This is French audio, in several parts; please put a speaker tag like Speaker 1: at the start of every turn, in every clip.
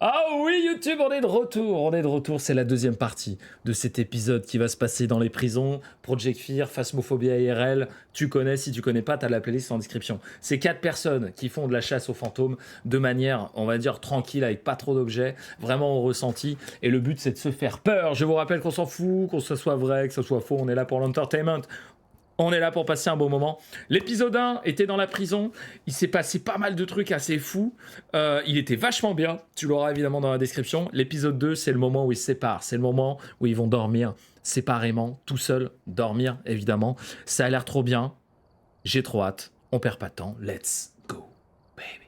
Speaker 1: Ah oui YouTube, on est de retour, c'est la deuxième partie de cet épisode qui va se passer dans les prisons. Project Fear, Phasmophobia IRL, tu connais, si tu connais pas, t'as la playlist en description. C'est 4 personnes qui font de la chasse aux fantômes de manière, on va dire, tranquille, avec pas trop d'objets, vraiment au ressenti, et le but c'est de se faire peur. Je vous rappelle qu'on s'en fout, que ce soit vrai, que ce soit faux, on est là pour l'entertainment. On est là pour passer un bon moment. L'épisode 1 était dans la prison. Il s'est passé pas mal de trucs assez fous. Il était vachement bien. Tu l'auras évidemment dans la description. L'épisode 2, c'est le moment où ils se séparent. C'est le moment où ils vont dormir séparément, tout seuls, dormir évidemment. Ça a l'air trop bien. J'ai trop hâte. On perd pas de temps. Let's go, baby.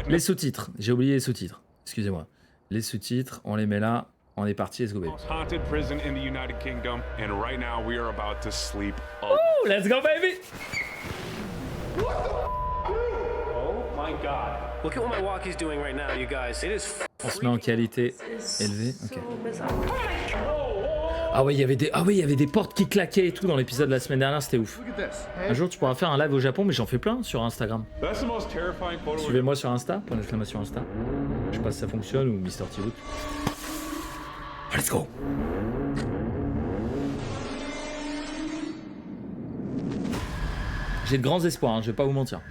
Speaker 1: Les sous-titres. J'ai oublié les sous-titres. Excusez-moi. Les sous-titres, on les met là. On est parti, let's go, baby.
Speaker 2: Haunted prison in the United Kingdom, and right now we are about to sleep.
Speaker 1: Woo, let's go, baby.
Speaker 3: Oh my god. Look at what my walkie's doing right now, you guys. It is
Speaker 1: On se met en qualité élevée. Ok. Ah ouais, il y avait des portes qui claquaient et tout dans l'épisode de la semaine dernière, c'était ouf. Un jour, tu pourras faire un live au Japon, mais j'en fais plein sur Instagram. Suivez-moi sur Insta, point d'exclamation Insta. Je sais pas si ça fonctionne ou Mister T-Wood. Let's go. J'ai de grands espoirs, hein, je vais pas vous mentir.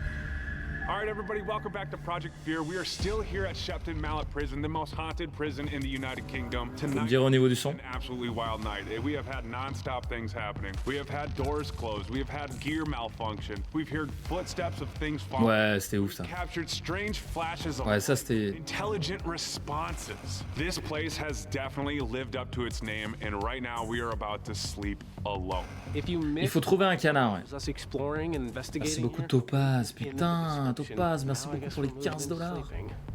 Speaker 2: All right, everybody, welcome back to Project Fear. We are still here at Shepton Mallet Prison, the most haunted prison in the United Kingdom.
Speaker 1: Vous me
Speaker 2: Tonight,
Speaker 1: direz au niveau du son.
Speaker 2: an absolutely wild night. We have had non-stop things happening. We have had doors closed. We have had gear malfunction. We've heard footsteps of things falling.
Speaker 1: Ouais, c'était ouf ça.
Speaker 2: Captured strange flashes of
Speaker 1: Ouais, ça c'était...
Speaker 2: intelligent responses. This place has definitely lived up to its name, and right now we are about to sleep alone.
Speaker 1: Il faut trouver un canard, ouais.
Speaker 3: us exploring and
Speaker 1: Merci
Speaker 3: investigating
Speaker 1: beaucoup
Speaker 3: here.
Speaker 1: Topaz, putain, Topaz, merci beaucoup pour les 15 $.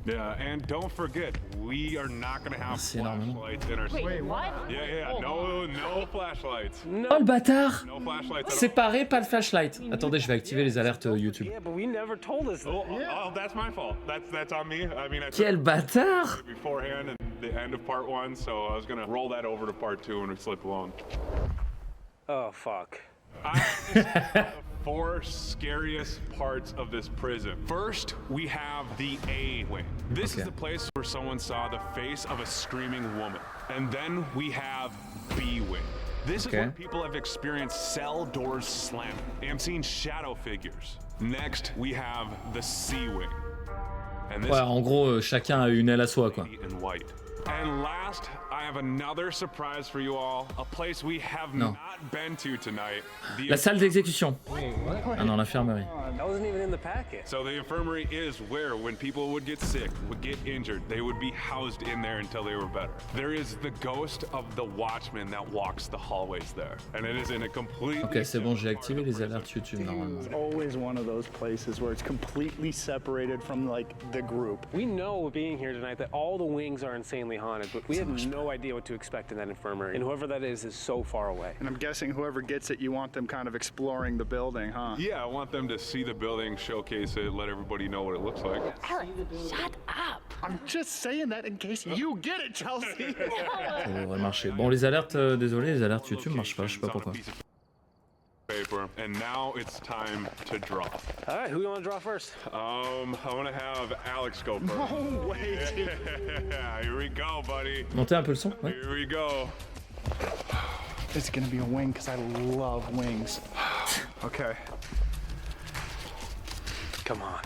Speaker 2: Yeah, and don't forget, we are not going to have
Speaker 1: Merci énormément.
Speaker 2: flashlights in our
Speaker 4: Wait, what?
Speaker 2: Yeah, no flashlights.
Speaker 1: Oh le bâtard!
Speaker 2: No flashlights at all.
Speaker 1: Séparé, pas de flashlight. Attendez, je vais activer les alertes YouTube.
Speaker 3: Yeah, but we never told us that.
Speaker 2: Oh, that's my fault. That's on me. I mean, I
Speaker 1: Quel bâtard!
Speaker 2: beforehand at the end of part 1, so I was going to roll that over to part 2 and we sleep alone.
Speaker 3: Oh, fuck.
Speaker 2: The 4 scariest parts of this prison. First, we have the A wing. This is the place where someone saw the face of a screaming woman. And then we have B wing. This is where people have experienced cell doors slamming and seen shadow figures. Next, we have the C wing. And this
Speaker 1: Ouais, en gros, chacun a une aile à soi, quoi.
Speaker 2: in white. And last, I have another surprise for you all. A place we have
Speaker 1: No.
Speaker 2: not been to tonight. The
Speaker 1: La salle d'exécution. Ah non, l'infirmerie.
Speaker 3: That wasn't even in the packet.
Speaker 2: So the infirmary is where, when people would get sick, would get injured, they would be housed in there until they were better. There is the ghost of the watchman that walks the hallways there, and it is in a completely...
Speaker 1: Ok, c'est bon, j'ai activé les alertes YouTube normalement.
Speaker 5: It's always one of those places where it's completely separated from like the group.
Speaker 3: We know being here tonight that all the wings are insanely haunted, but we have no idea what to expect in that infirmary. And whoever that is so far away.
Speaker 5: And I'm guessing whoever gets it, you want them kind of exploring the building, huh?
Speaker 2: Yeah, I want them to see the building, showcase it, let everybody know what it looks like.
Speaker 4: Alex, shut up.
Speaker 5: I'm just saying that in case you get it, Chelsea.
Speaker 1: Ça devrait marcher. Bon, les alertes, désolé, les alertes YouTube marchent pas, je sais pas pourquoi.
Speaker 2: Paper, and now it's time to draw.
Speaker 3: All right, who do you want to draw first?
Speaker 2: I want to have Alex go first.
Speaker 5: No way, dude.
Speaker 2: Yeah, here we go, buddy.
Speaker 1: Montez un peu le son, ouais.
Speaker 2: Here we go.
Speaker 5: It's gonna be a wing because I love wings. Okay,
Speaker 3: Come on.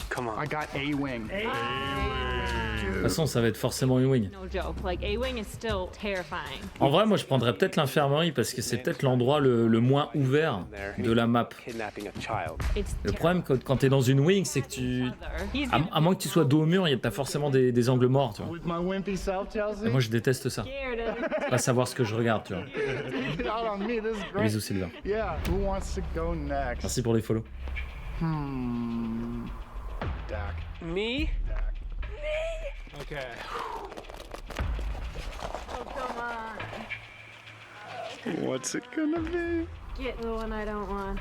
Speaker 3: Come on.
Speaker 5: I got a wing.
Speaker 1: De toute façon, ça va être forcément une wing.
Speaker 4: No joke. Like, A-Wing is still terrifying.
Speaker 1: En vrai, moi, je prendrais peut-être l'infirmerie parce que c'est peut-être l'endroit le moins ouvert de la map.
Speaker 3: Kidnapping a child.
Speaker 4: It's
Speaker 1: Le problème, quand t'es dans une wing, c'est que tu...
Speaker 4: He's
Speaker 1: À moins que tu sois dos au mur, t'as forcément des angles morts, tu vois.
Speaker 5: With my wimpy self, Chelsea.
Speaker 1: Et moi, je déteste ça.
Speaker 4: scared of
Speaker 1: Pas savoir ce que je regarde, tu vois.
Speaker 5: Get out on me. This is great.
Speaker 1: Bisous, Sylvain.
Speaker 5: Yeah. Who wants to go next?
Speaker 1: Merci pour les follow.
Speaker 5: Dak.
Speaker 3: Me?
Speaker 2: Okay.
Speaker 4: Oh, come on.
Speaker 5: What's it gonna be?
Speaker 4: Get the one I don't want.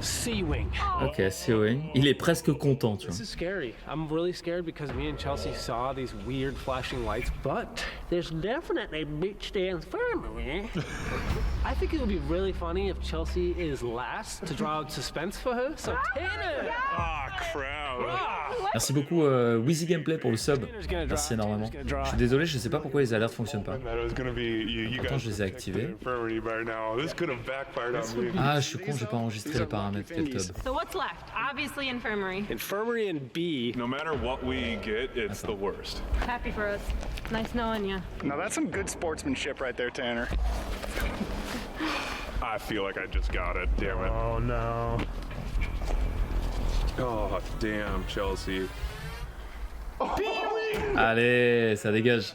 Speaker 3: C-Wing.
Speaker 1: Ok, c'est wing. Il est presque content, tu vois.
Speaker 3: This is scary. I'm really scared because me and Chelsea saw these weird flashing lights, but there's definitely beach the infirmary. I think it would be really funny if Chelsea is last to draw out suspense for her. So Tanner!
Speaker 2: Ah, crap.
Speaker 3: Ah!
Speaker 1: Merci beaucoup Wheezy Gameplay pour le sub. Merci énormément. Je suis désolé, je sais pas pourquoi les alertes fonctionnent pas. Pourtant je les ai activées. Ah, je suis con, j'ai pas enregistré les paramètres Keltub.
Speaker 4: So what's left? Obviously infirmary.
Speaker 3: Infirmary and B.
Speaker 2: No matter what we get, it's the worst.
Speaker 4: Happy for us. Nice knowing you.
Speaker 5: Now that's some good sportsmanship right there, Tanner.
Speaker 2: I feel like I just got it. Damn it.
Speaker 3: Oh no.
Speaker 2: Oh, damn, Chelsea.
Speaker 1: Allez, ça dégage.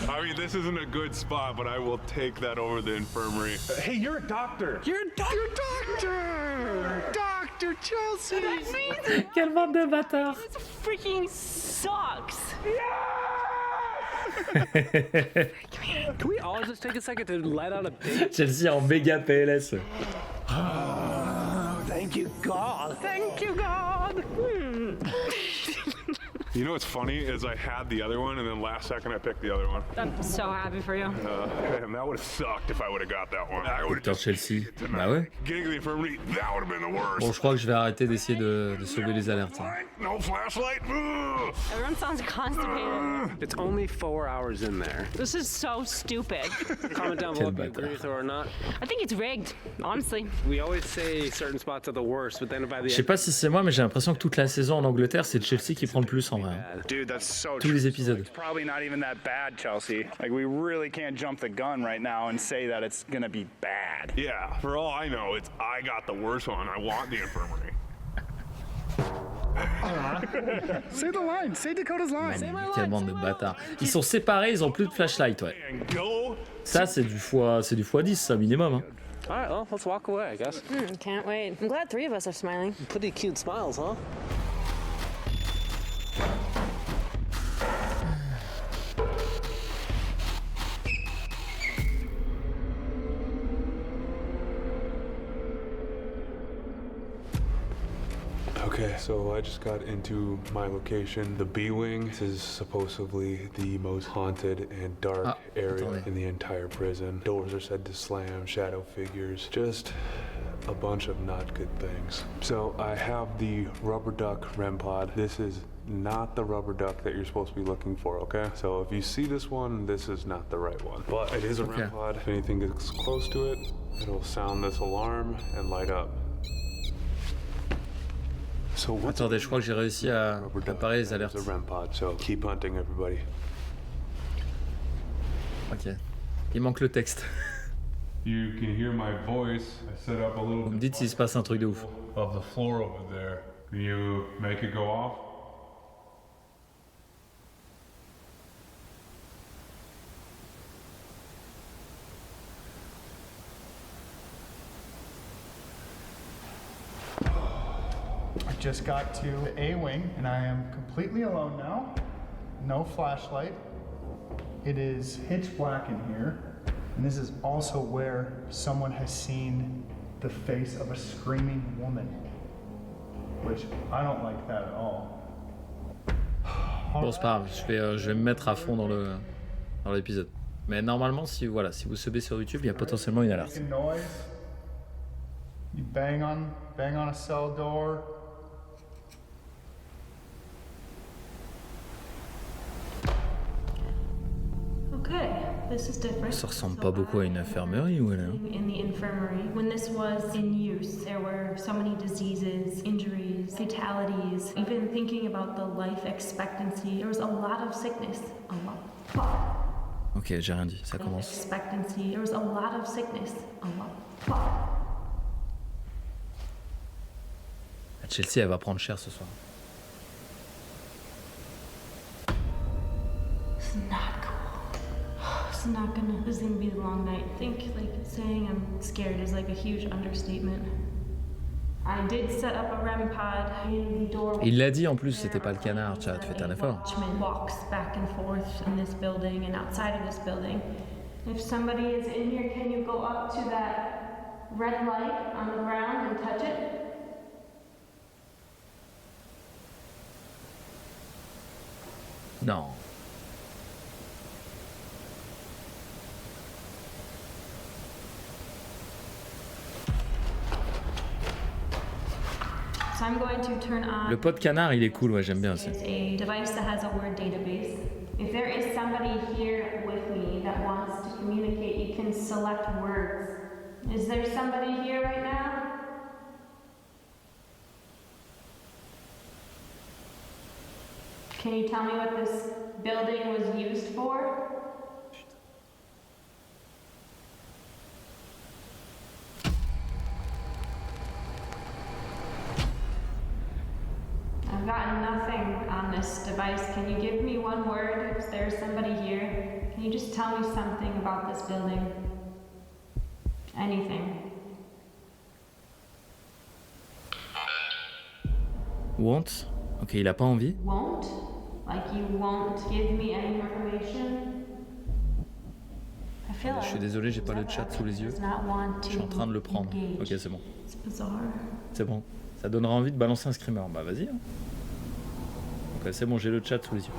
Speaker 2: I mean, this isn't a good spot, but I will take that over the infirmary.
Speaker 5: Hey, you're a doctor.
Speaker 3: You're a doctor.
Speaker 5: Dr. Chelsea.
Speaker 1: Quelle bande de bâtards.
Speaker 4: This freaking sucks.
Speaker 3: Can we all just take a second to let out a big
Speaker 1: Chelsea en méga PLS.
Speaker 3: thank you God? Thank you God.
Speaker 2: You know what's funny is I had the other one, and then last second I picked the other one.
Speaker 4: I'm so happy for you.
Speaker 2: Man, that would have sucked if I would have got that one. I would
Speaker 1: Docteur Chelsea. Bah ouais.
Speaker 2: Getting to the infirmary, that would have been the worst.
Speaker 1: Bon, je crois que je vais arrêter d'essayer de sauver les alertes. Hein.
Speaker 2: No flashlight. Ugh.
Speaker 4: Everyone sounds constipated.
Speaker 3: It's only 4 hours in there.
Speaker 4: This is so stupid.
Speaker 3: Comment down below if you agree with it or not.
Speaker 4: I think it's rigged, honestly.
Speaker 3: We always say certain spots are the worst, but then by the
Speaker 1: Je sais pas si c'est moi, mais j'ai l'impression que toute la saison en Angleterre, c'est Chelsea qui prend le plus en vrai.
Speaker 5: Dude, that's so
Speaker 1: Tous les épisodes.
Speaker 5: It's probably not even that bad, Chelsea. Like, we really can't jump the gun right now and say that it's gonna be bad.
Speaker 2: Yeah, for all I know, it's I got the worst one. I want the infirmary.
Speaker 5: Say the line. Say Dakota's line.
Speaker 1: Quelle bande de bâtards. Ils sont séparés, ils ont plus de flashlight, ouais.
Speaker 2: And go.
Speaker 1: Ça, c'est du x10, ça, minimum. Hein.
Speaker 3: All right, well, let's walk away, I guess.
Speaker 4: Can't wait. I'm glad 3 of us are smiling.
Speaker 3: Pretty cute smiles, huh?
Speaker 2: Okay, so I just got into my location, the B-Wing. This is supposedly the most haunted and dark area
Speaker 1: attendez.
Speaker 2: in the entire prison. Doors are said to slam, shadow figures, just a bunch of not good things. So I have the rubber duck REM pod. This is not the rubber duck that you're supposed to be looking for, okay? So if you see this one, this is not the right one. But it is a REM pod. If anything gets close to it, it'll sound this alarm and light up. So what's
Speaker 1: Attendez, je crois que j'ai réussi à réparer les alertes.
Speaker 2: a REM pod, so keep hunting, everybody.
Speaker 1: Ok. Il manque le texte.
Speaker 2: You can hear my voice. I set up a little
Speaker 1: Vous me dites s'il se passe un truc de ouf.
Speaker 2: of the floor over there. Can you make it go off?
Speaker 5: I just got to the A-Wing, and I am completely alone now. No flashlight. It is pitch black in here. And this is also where someone has seen the face of a screaming woman. Which I don't like that at all.
Speaker 1: Bon, c'est pas grave, je vais me mettre à fond dans l'épisode. Mais normalement, si vous subez sur YouTube, il y a potentiellement une alerte.
Speaker 5: Making noise. You bang on a cell door.
Speaker 4: Okay, this is different.
Speaker 1: Ça ressemble pas beaucoup à une infirmerie, ou elle est, hein?
Speaker 4: In the infirmary, when this was in use, there were so many diseases, injuries, fatalities. Even thinking about the life expectancy, there was a lot of sickness. A lot.
Speaker 1: Ok, j'ai rien dit, ça commence.
Speaker 4: Expectancy. There was a lot of sickness. A lot.
Speaker 1: Chelsea, elle va prendre cher ce soir.
Speaker 4: This is not cool. This is gonna be a long night. I think like saying I'm scared is like a huge understatement. I did set up a REM pod in the doorway.
Speaker 1: Il l'a dit en plus, c'était pas le canard, chat, faites un effort.
Speaker 4: Watchman walks back and forth in this building and outside of this building. If somebody is in here, can you go up to that red light on the ground and touch it?
Speaker 1: Non.
Speaker 4: So I'm going to turn on.
Speaker 1: Le pot canard, il est cool, ouais, j'aime bien aussi.
Speaker 4: Is a device that has a word database. If there is somebody here with me that wants to communicate, you can select words. Is there somebody here right now? Can you tell me what this building was used for? I've gotten nothing on this device. Can you give me one word if there's somebody here? Can you just tell me something about this building? Anything.
Speaker 1: Want? Ok, il a pas envie.
Speaker 4: Won't? Like you won't give me any information? I feel
Speaker 1: Je suis désolé, j'ai pas le chat sous les yeux.
Speaker 4: does not want to
Speaker 1: Je suis en train de le prendre.
Speaker 4: engage.
Speaker 1: Ok, c'est bon.
Speaker 4: It's bizarre.
Speaker 1: C'est bon. Ça donnera envie de balancer un screamer. Bah vas-y. Hein. Ok, c'est bon, j'ai le chat sous les yeux.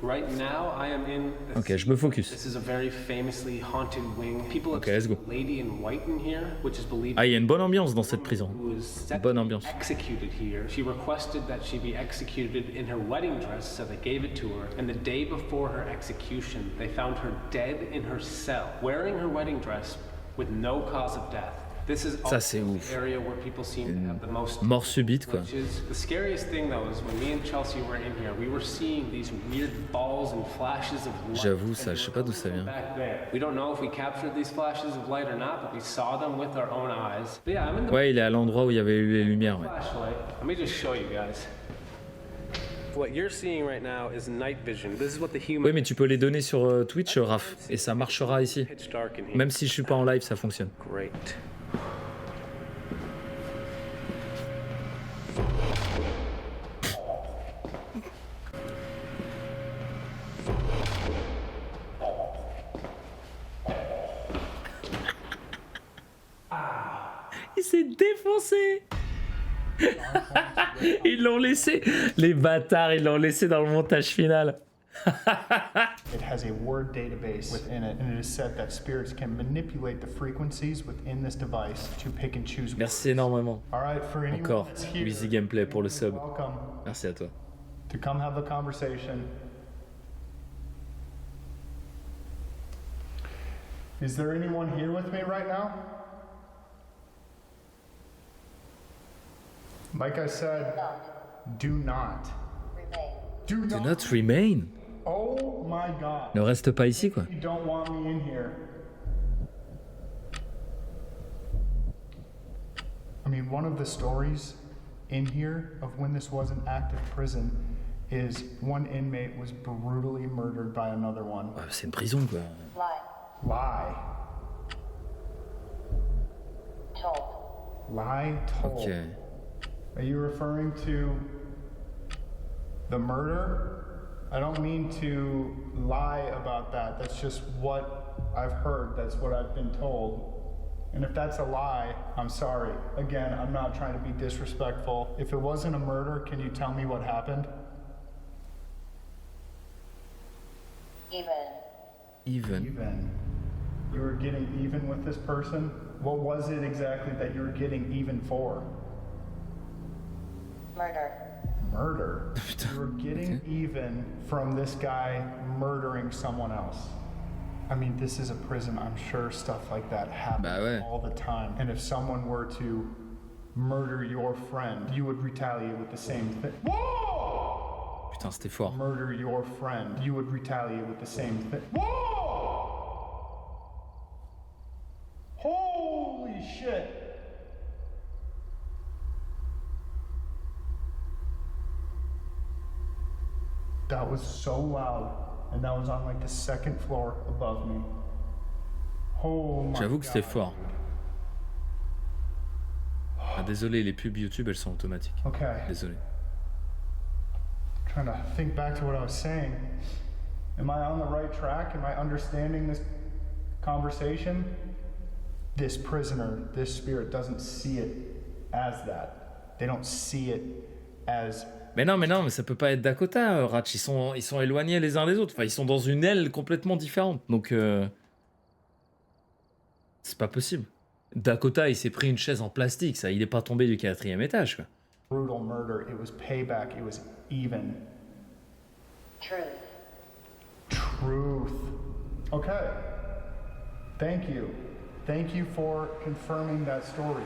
Speaker 3: Right now, I am in the
Speaker 1: Ok, je me focus.
Speaker 3: This is a very famously haunted wing. People
Speaker 1: Okay, let's go.
Speaker 3: a lady in white in here, which is believed
Speaker 1: Ah, il y a une bonne ambiance dans cette prison.
Speaker 3: who was set
Speaker 1: Bonne
Speaker 3: to
Speaker 1: ambiance.
Speaker 3: be executed here. She requested that she be executed in her wedding dress, so they gave it to her. And the day before her execution, they found her dead in her cell, wearing her wedding dress with no cause of death. This is
Speaker 1: Ça, c'est
Speaker 3: also
Speaker 1: ouf.
Speaker 3: the area where people seem to have the most
Speaker 1: Mort subite, quoi.
Speaker 3: glitches. The scariest thing though is when me and Chelsea were in here, we were seeing these weird balls and flashes of light.
Speaker 1: J'avoue, ça, je sais pas d'où ça vient.
Speaker 3: Back there. We don't know if we captured these flashes of light or not, but we saw them with our own eyes. But yeah, I'm in the
Speaker 1: Ouais, il est à l'endroit où il y avait eu les lumières, ouais.
Speaker 3: flashlight. Let me just show you guys. What you're seeing right now is night vision. This is what the human
Speaker 1: Oui, mais tu peux les donner sur Twitch, Raph, et ça marchera ici.
Speaker 3: pitch dark in here.
Speaker 1: Même si je suis pas en live, ça fonctionne.
Speaker 3: Great.
Speaker 1: Il s'est défoncé. Ils l'ont laissé. Les bâtards, ils l'ont laissé dans le montage final.
Speaker 5: It has a word database within it, and it is said that spirits can manipulate the frequencies within this device to pick and choose
Speaker 1: Merci
Speaker 5: words.
Speaker 1: énormément.
Speaker 5: All right, for anyone
Speaker 1: Encore,
Speaker 5: that's here,
Speaker 1: Wheezy Gameplay pour le
Speaker 5: you're
Speaker 1: sub.
Speaker 5: welcome
Speaker 1: Merci à toi.
Speaker 5: to come have the conversation. Is there anyone here with me right now? Like I said, do not. Do
Speaker 1: Do
Speaker 5: not.
Speaker 1: not remain.
Speaker 5: Oh my God.
Speaker 1: Ne reste pas ici, quoi.
Speaker 5: You don't want me in here. I mean, one of the stories in here of when this was an active prison is one inmate was brutally murdered by another one.
Speaker 1: Ouais, c'est une prison, quoi.
Speaker 5: Lie. Lie told.
Speaker 1: Ok.
Speaker 5: Are you referring to the murder? I don't mean to lie about that. That's just what I've heard. That's what I've been told. And if that's a lie, I'm sorry. Again, I'm not trying to be disrespectful. If it wasn't a murder, can you tell me what happened?
Speaker 1: Even.
Speaker 5: Even. You were getting even with this person? What was it exactly that you were getting even for? Murder. You were getting even from this guy murdering someone else. I mean, this is a prison. I'm sure stuff like that happens
Speaker 1: Bah ouais.
Speaker 5: all the time. And if someone were to murder your friend, you would retaliate with the same thing. Whoa!
Speaker 1: Putain, c'était fort.
Speaker 5: Murder your friend, you would retaliate with the same thing. Whoa! Holy shit! That was so loud, and that was on like the second floor above me. Oh my
Speaker 1: J'avoue que c'était
Speaker 5: God.
Speaker 1: fort. Ah, désolé, les pubs YouTube, elles sont automatiques.
Speaker 5: Okay,
Speaker 1: Désolé.
Speaker 5: trying to think back to what I was saying. Am I on the right track? Am I understanding this conversation? This prisoner, this spirit doesn't see it as that. They don't see it as
Speaker 1: Mais non, mais ça peut pas être Dakota, Ratch. Ils sont éloignés les uns des autres. Enfin, ils sont dans une aile complètement différente. Donc, c'est pas possible. Dakota, il s'est pris une chaise en plastique, ça. Il est pas tombé du 4e étage, quoi.
Speaker 5: Brutal murder. It was payback. It was even.
Speaker 6: Truth.
Speaker 5: Truth. Okay. Thank you. Thank you for confirming that story.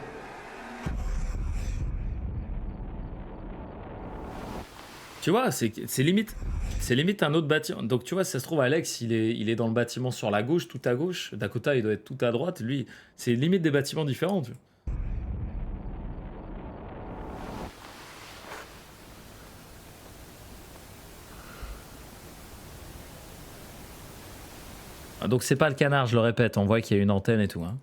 Speaker 1: Tu vois, c'est limite un autre bâtiment. Donc tu vois, si ça se trouve, Alex, il est dans le bâtiment sur la gauche, tout à gauche. Dakota, il doit être tout à droite. Lui, c'est limite des bâtiments différents. Tu vois. Ah, donc c'est pas le canard, je le répète. On voit qu'il y a une antenne et tout. Hein.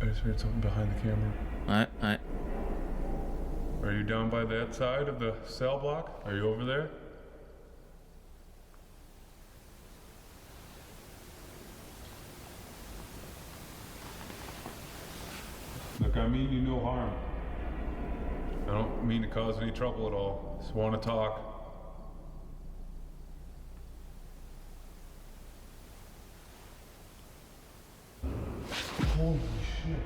Speaker 2: I just heard something behind the camera.
Speaker 1: Ouais, ouais.
Speaker 2: Are you down by that side of the cell block? Are you over there? Look, I mean you no harm. I don't mean to cause any trouble at all. Just want to talk. Holy shit.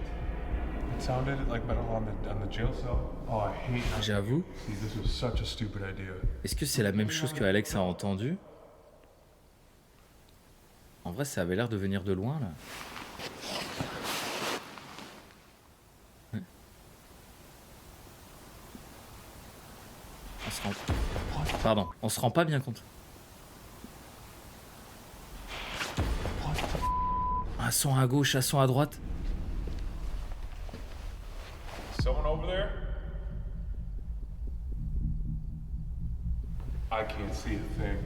Speaker 2: It sounded like metal on the jail cell. Oh, I hate that.
Speaker 1: J'avoue.
Speaker 2: See, this was such a stupid idea.
Speaker 1: Est-ce que c'est la même chose que Alex a entendu? En vrai, ça avait l'air de venir de loin, là. Ouais. On se rend... Pardon, on se rend pas bien compte. Un son à gauche, un son à droite.
Speaker 2: Someone over there? I can't see a thing.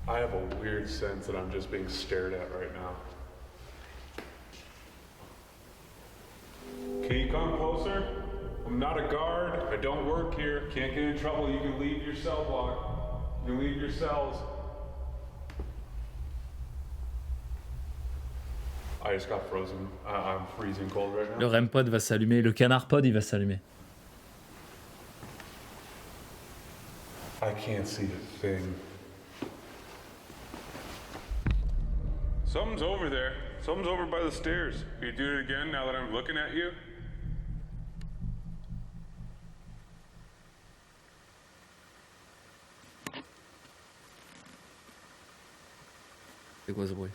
Speaker 2: I have a weird sense that I'm just being stared at right now. Can you come closer? I'm not a guard. I don't work here. Can't get in trouble. You can leave your cell block. You can leave your cells. I just got frozen. I'm freezing cold right now.
Speaker 1: Le REM pod va s'allumer, le canard pod il va s'allumer.
Speaker 2: I can't see a thing. Something's over there. Something's over by the stairs. Can you do it again now that I'm looking at you?
Speaker 1: C'est quoi ce bruit?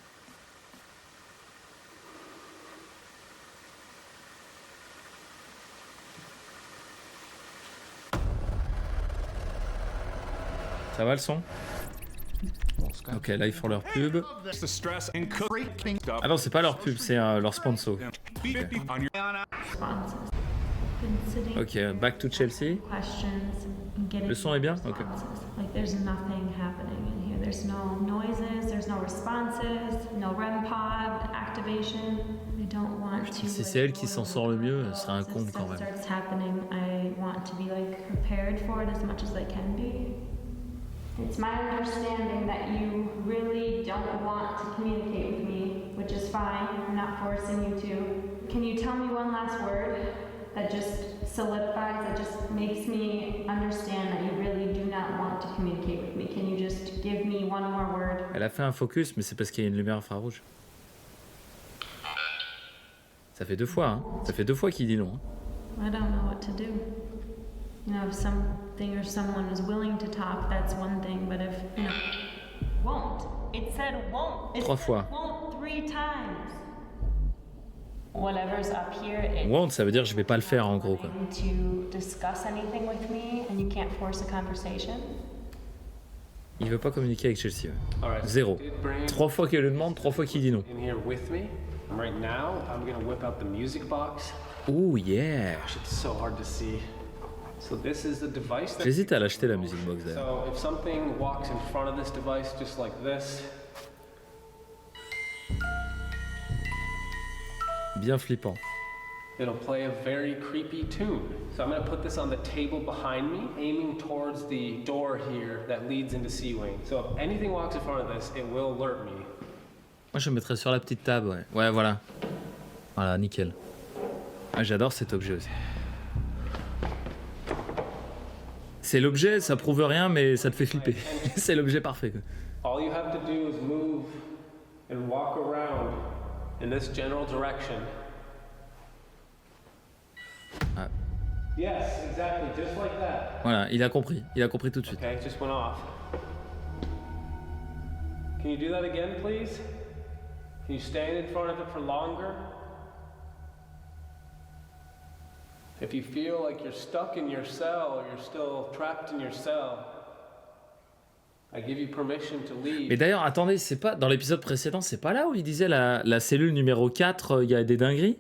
Speaker 1: Ça va le son? Ok, là ils font leur pub. Ah non, c'est pas leur pub, c'est leur sponsor. Ok, back to Chelsea. Le son est bien? Ok.
Speaker 4: Like there's nothing happening in here. There's no noises, there's no responses, no REM pod activation. I don't want to.
Speaker 1: Si c'est elle qui s'en sort le mieux, ce serait un comble quand même.
Speaker 4: Starts happening, I want to be like prepared for it as much as I can be. It's my understanding that you really don't want to communicate with me, which is fine. I'm not forcing you to. Can you tell me one last word that just solidifies, that just makes me understand that you really do not want to communicate with me? Can you just give me one more word?
Speaker 1: Elle a fait un focus, mais c'est parce qu'il y a une lumière infrarouge. Ça fait 2 fois, hein. Ça fait 2 fois qu'il dit non. Hein.
Speaker 4: I don't know what to do. You know, if something or someone is willing to talk, that's one thing, but if, you know, won't. It said won't. It
Speaker 1: 3
Speaker 4: said
Speaker 1: fois.
Speaker 4: won't 3 times. Whatever's up here, it
Speaker 1: Won't, ça veut dire je vais pas le faire en gros quoi.
Speaker 4: to discuss anything with me and you can't force a conversation.
Speaker 1: Il veut pas communiquer avec Chelsea. Ouais.
Speaker 3: All right.
Speaker 1: 0.
Speaker 3: Did bring
Speaker 1: 3 fois qu'il le demande, 3 fois qu'il dit non.
Speaker 3: in here with me. And right now, I'm gonna whip out the music box.
Speaker 1: Oh yeah.
Speaker 3: Gosh, it's so hard to see. So this is the device that.
Speaker 1: J'hésite à l'acheter la music box d'ailleurs.
Speaker 3: So if something walks in front of this device just like this,
Speaker 1: Bien flippant.
Speaker 3: it'll play a very creepy tune. So I'm gonna put this on the table behind me, aiming towards the door here that leads into C-Wing. So if anything walks in front of this, it will alert me.
Speaker 1: Moi je le mettrais sur la petite table, ouais. Ouais, voilà. Voilà, nickel. Ah, j'adore cet objet aussi. C'est l'objet, ça prouve rien, mais ça te fait flipper. C'est l'objet parfait. Quoi.
Speaker 3: All you have to do is move and walk around in this general direction.
Speaker 1: Ah.
Speaker 3: Yes, exactly, just like that.
Speaker 1: Voilà, il a compris tout de suite.
Speaker 3: Okay, it just went off. Can you do that again, please? Can you stand in front of it for longer? If you feel like you're stuck in your cell or you're still trapped in your cell, I give you permission to leave.
Speaker 1: Mais d'ailleurs, attendez, c'est pas dans l'épisode précédent, c'est pas là où il disait la cellule numéro 4, il y a des dingueries?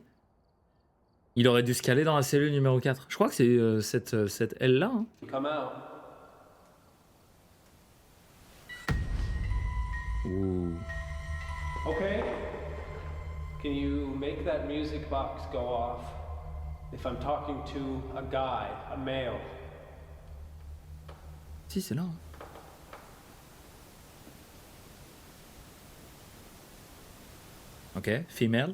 Speaker 1: Il aurait dû se caler dans la cellule numéro 4. Je crois que c'est cette aile-là. Hein.
Speaker 3: Come out.
Speaker 1: Ouh.
Speaker 3: Okay. Can you make that music box go off if I'm talking to a guy, a male?
Speaker 1: Si, c'est là. Hein. Ok, female.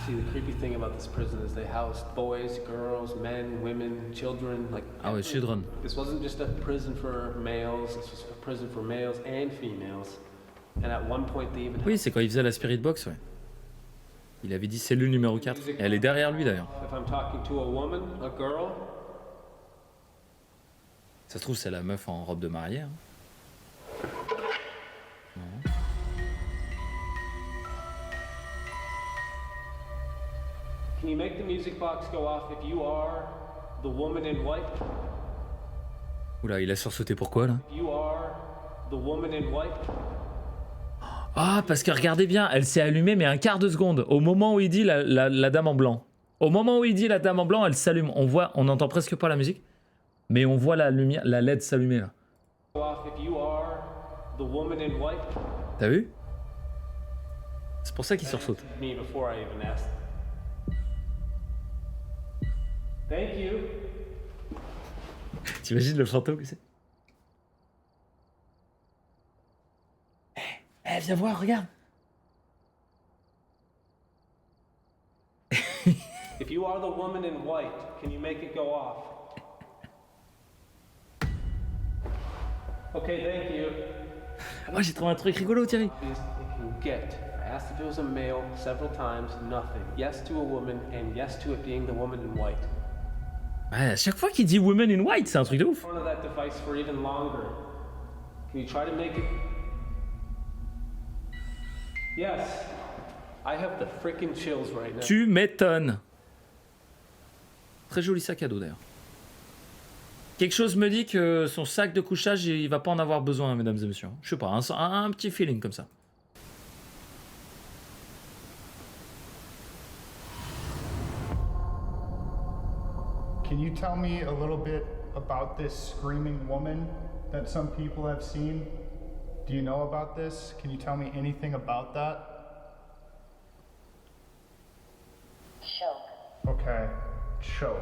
Speaker 3: See, the creepy thing about this prison is they housed boys, girls, men, women, children, like...
Speaker 1: Ah ouais, children.
Speaker 3: This wasn't just a prison for males, this was a prison for males and females. And at one point they even...
Speaker 1: Oui, c'est quand il faisait la spirit box, ouais. Il avait dit cellule numéro 4. Et elle est derrière lui d'ailleurs.
Speaker 3: If I'm talking to a woman, a girl...
Speaker 1: Ça se trouve, c'est la meuf en robe de mariée. Hein. Non.
Speaker 3: Can you make the music box go off if you are the woman in white?
Speaker 1: Oula, il a sursauté pourquoi là?
Speaker 3: You are the woman in white?
Speaker 1: Ah, parce que regardez bien, elle s'est allumée mais un quart de seconde. Au moment où il dit la dame en blanc. Au moment où il dit la dame en blanc, elle s'allume. On n'entend presque pas la musique. Mais on voit la lumière, la LED s'allumer là.
Speaker 3: Go off if you are the woman in white?
Speaker 1: T'as vu? C'est pour ça qu'il sursaute.
Speaker 3: Me before I even asked. Thank you.
Speaker 1: T'imagines le fantôme que c'est? Eh, viens voir, regarde.
Speaker 3: If you are the woman in white, can you make it go off? Okay, thank you.
Speaker 1: Moi j'ai trouvé un truc rigolo, Thierry.
Speaker 3: It can get. I asked if it was a male several times, nothing. Yes to a woman, and yes to it being the woman in white.
Speaker 1: Ouais, à chaque fois qu'il dit woman in white, c'est un truc de ouf.
Speaker 3: In front of that device for even longer. Can you try to make it? Yes. I have the freaking chills right now.
Speaker 1: Tu m'étonnes. Très joli sac à dos d'ailleurs. Quelque chose me dit que son sac de couchage, il va pas en avoir besoin, mesdames et messieurs. Je sais pas, un petit feeling comme ça.
Speaker 5: Can you tell me a little bit about this screaming woman that some people have seen? Do you know about this? Can you tell me anything about that?
Speaker 6: Choke.
Speaker 5: Okay, choke.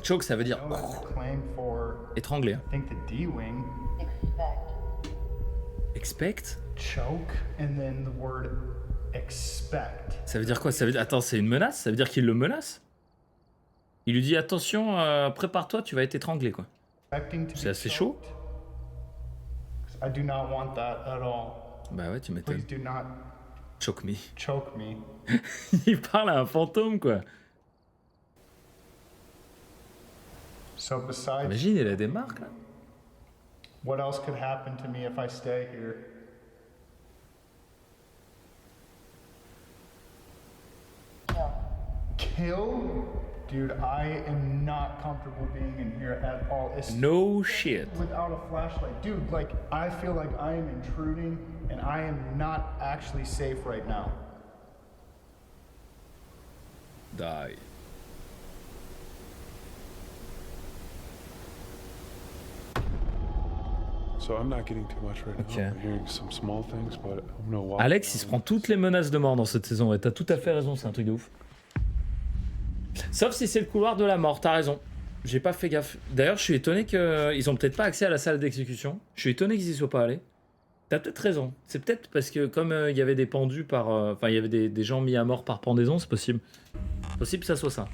Speaker 1: Choke, ça veut dire
Speaker 5: I know that's a claim for,
Speaker 1: étrangler.
Speaker 5: I think, the D-Wing.
Speaker 6: Expect.
Speaker 1: Expect?
Speaker 5: Choke, and then the word expect.
Speaker 1: Ça veut dire quoi? Ça veut dire... Attends, c'est une menace? Ça veut dire qu'il le menace? Il lui dit attention, prépare-toi, tu vas être étranglé quoi.
Speaker 5: Expecting to
Speaker 1: C'est
Speaker 5: be
Speaker 1: assez chaud.
Speaker 5: choked. I do not want that at all.
Speaker 1: Bah ouais, tu
Speaker 5: Please
Speaker 1: m'étonnes.
Speaker 5: do not
Speaker 1: Choke me.
Speaker 5: choke me.
Speaker 1: Il parle à un fantôme quoi.
Speaker 5: So besides,
Speaker 1: Imagine, il a des marques là.
Speaker 5: what else could happen to me if I stay here? Kill? Dude, I am not comfortable being in here at all.
Speaker 1: No shit.
Speaker 5: Without a flashlight. Dude, like, I feel like I am intruding and I am not actually safe right now.
Speaker 1: Die.
Speaker 2: So I'm not getting too much right now.
Speaker 1: Okay.
Speaker 2: I'm hearing some small things, but I'm gonna walk.
Speaker 1: Alex, il se prend toutes les menaces de mort dans cette saison. Et t'as tout à fait raison, c'est un truc de ouf. Sauf si c'est le couloir de la mort, t'as raison. J'ai pas fait gaffe. D'ailleurs, je suis étonné qu'ils ont peut-être pas accès à la salle d'exécution. Je suis étonné qu'ils y soient pas allés. T'as peut-être raison. C'est peut-être parce que comme il y avait des pendus par... Enfin, il y avait des gens mis à mort par pendaison, c'est possible. C'est possible que ça soit ça.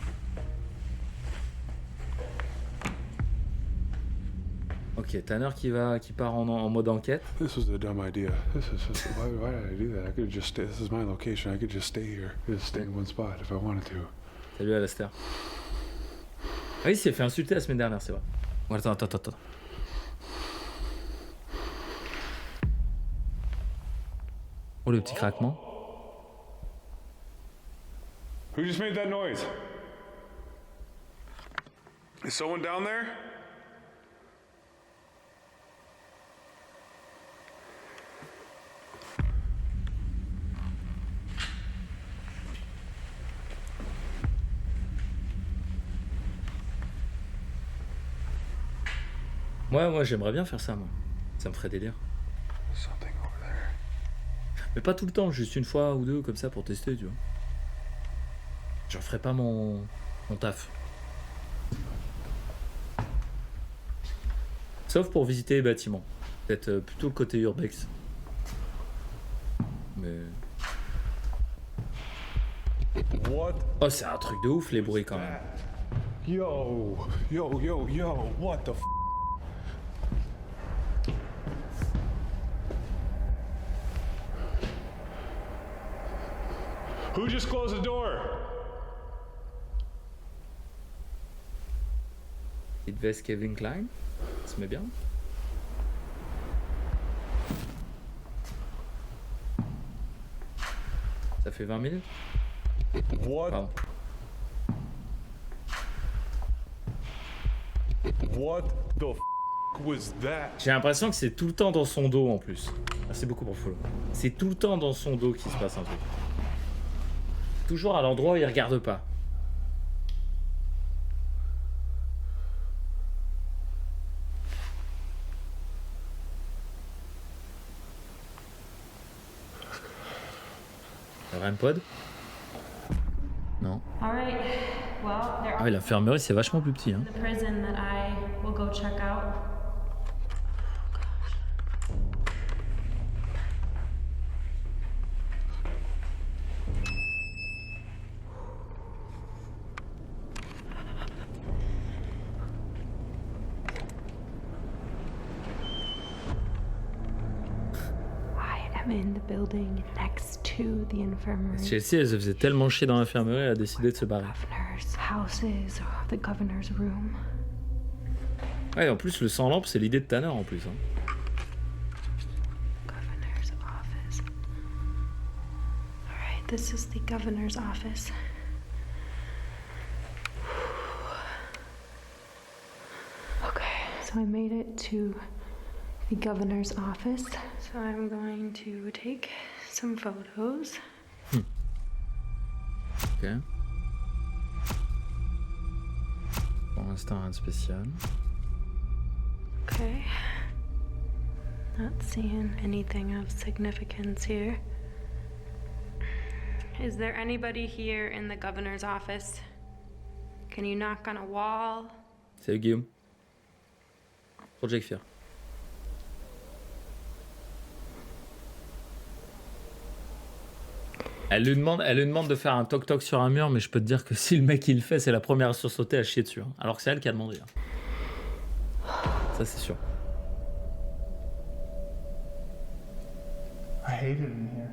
Speaker 1: Ok, Tanner qui part en mode enquête.
Speaker 2: This was a dumb idea. Why did I do that? I could just stay. This is my location. I could just stay here. Just stay in one spot if I wanted to.
Speaker 1: Salut Alastair. Ah oui, il s'est fait insulter la semaine dernière, c'est vrai. Bon, attends. Oh, le petit craquement.
Speaker 2: Who just made that noise? Is someone down there?
Speaker 1: Moi j'aimerais bien faire ça, moi. Ça me ferait délire.
Speaker 2: Something over there.
Speaker 1: Mais pas tout le temps, juste une fois ou deux comme ça pour tester, tu vois. Je ferai pas mon taf. Sauf pour visiter les bâtiments. Peut-être plutôt le côté urbex. Mais...
Speaker 2: What?
Speaker 1: Oh, c'est un truc de ouf les bruits quand même.
Speaker 2: Yo, what the f? Who just closed the door?
Speaker 1: Petite veste Kevin Klein. Ça se met bien. Ça fait 20 minutes.
Speaker 2: What?
Speaker 1: Pardon.
Speaker 2: What the f was that?
Speaker 1: J'ai l'impression que c'est tout le temps dans son dos en plus. Merci beaucoup pour le follow. C'est tout le temps dans son dos qu'il se passe un truc. Toujours à l'endroit où il regarde pas. Le REM-pod? Non.
Speaker 4: All right. Well, they're
Speaker 1: Ah oui, l'infirmerie c'est vachement plus petit. Hein.
Speaker 4: the prison that I will go check out. I am in the building next to the infirmary.
Speaker 1: Chelsea, elle se faisait tellement chier dans l'infirmerie, elle a décidé de se barrer.
Speaker 4: Governor's houses, or the governor's room.
Speaker 1: Ouais, en plus, le sans-lampe, c'est l'idée de Tanner en plus. Hein.
Speaker 4: Governor's office. All right, this is the governor's office. Okay, so I made it to the governor's office. So I'm going to take some photos.
Speaker 1: Ok. Pour l'instant, rien de spécial.
Speaker 4: Okay. Not seeing anything of significance here. Is there anybody here in the governor's office? Can you knock on a wall?
Speaker 1: Salut Guillaume. Project Fear. Elle lui demande de faire un toc-toc sur un mur, mais je peux te dire que si le mec il le fait, c'est la première à sursauter, à chier dessus. Hein. Alors que c'est elle qui a demandé. Hein. Ça c'est sûr.
Speaker 5: I hate it in here.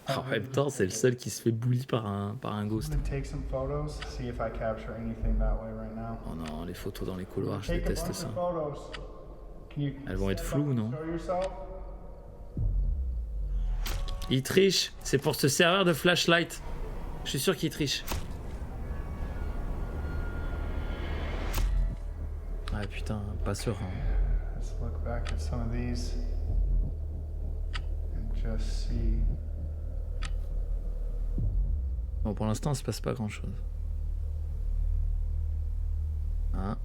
Speaker 1: En même temps, c'est le seul qui se fait bully par un
Speaker 5: I'm
Speaker 1: ghost.
Speaker 5: gonna take some photos, see if I capture anything that way right now.
Speaker 1: Oh non, les photos dans les couloirs, je
Speaker 5: Take a
Speaker 1: déteste
Speaker 5: bunch
Speaker 1: ça.
Speaker 5: of photos. Can you
Speaker 1: Elles vont être
Speaker 5: stand
Speaker 1: floues,
Speaker 5: up and
Speaker 1: non?
Speaker 5: Show yourself.
Speaker 1: Il triche, c'est pour se servir de flashlight. Je suis sûr qu'il triche. Ah putain, pas serein.
Speaker 5: Let's look back at some of these and just see.
Speaker 1: Bon, pour l'instant, il se passe pas grand chose. Hein?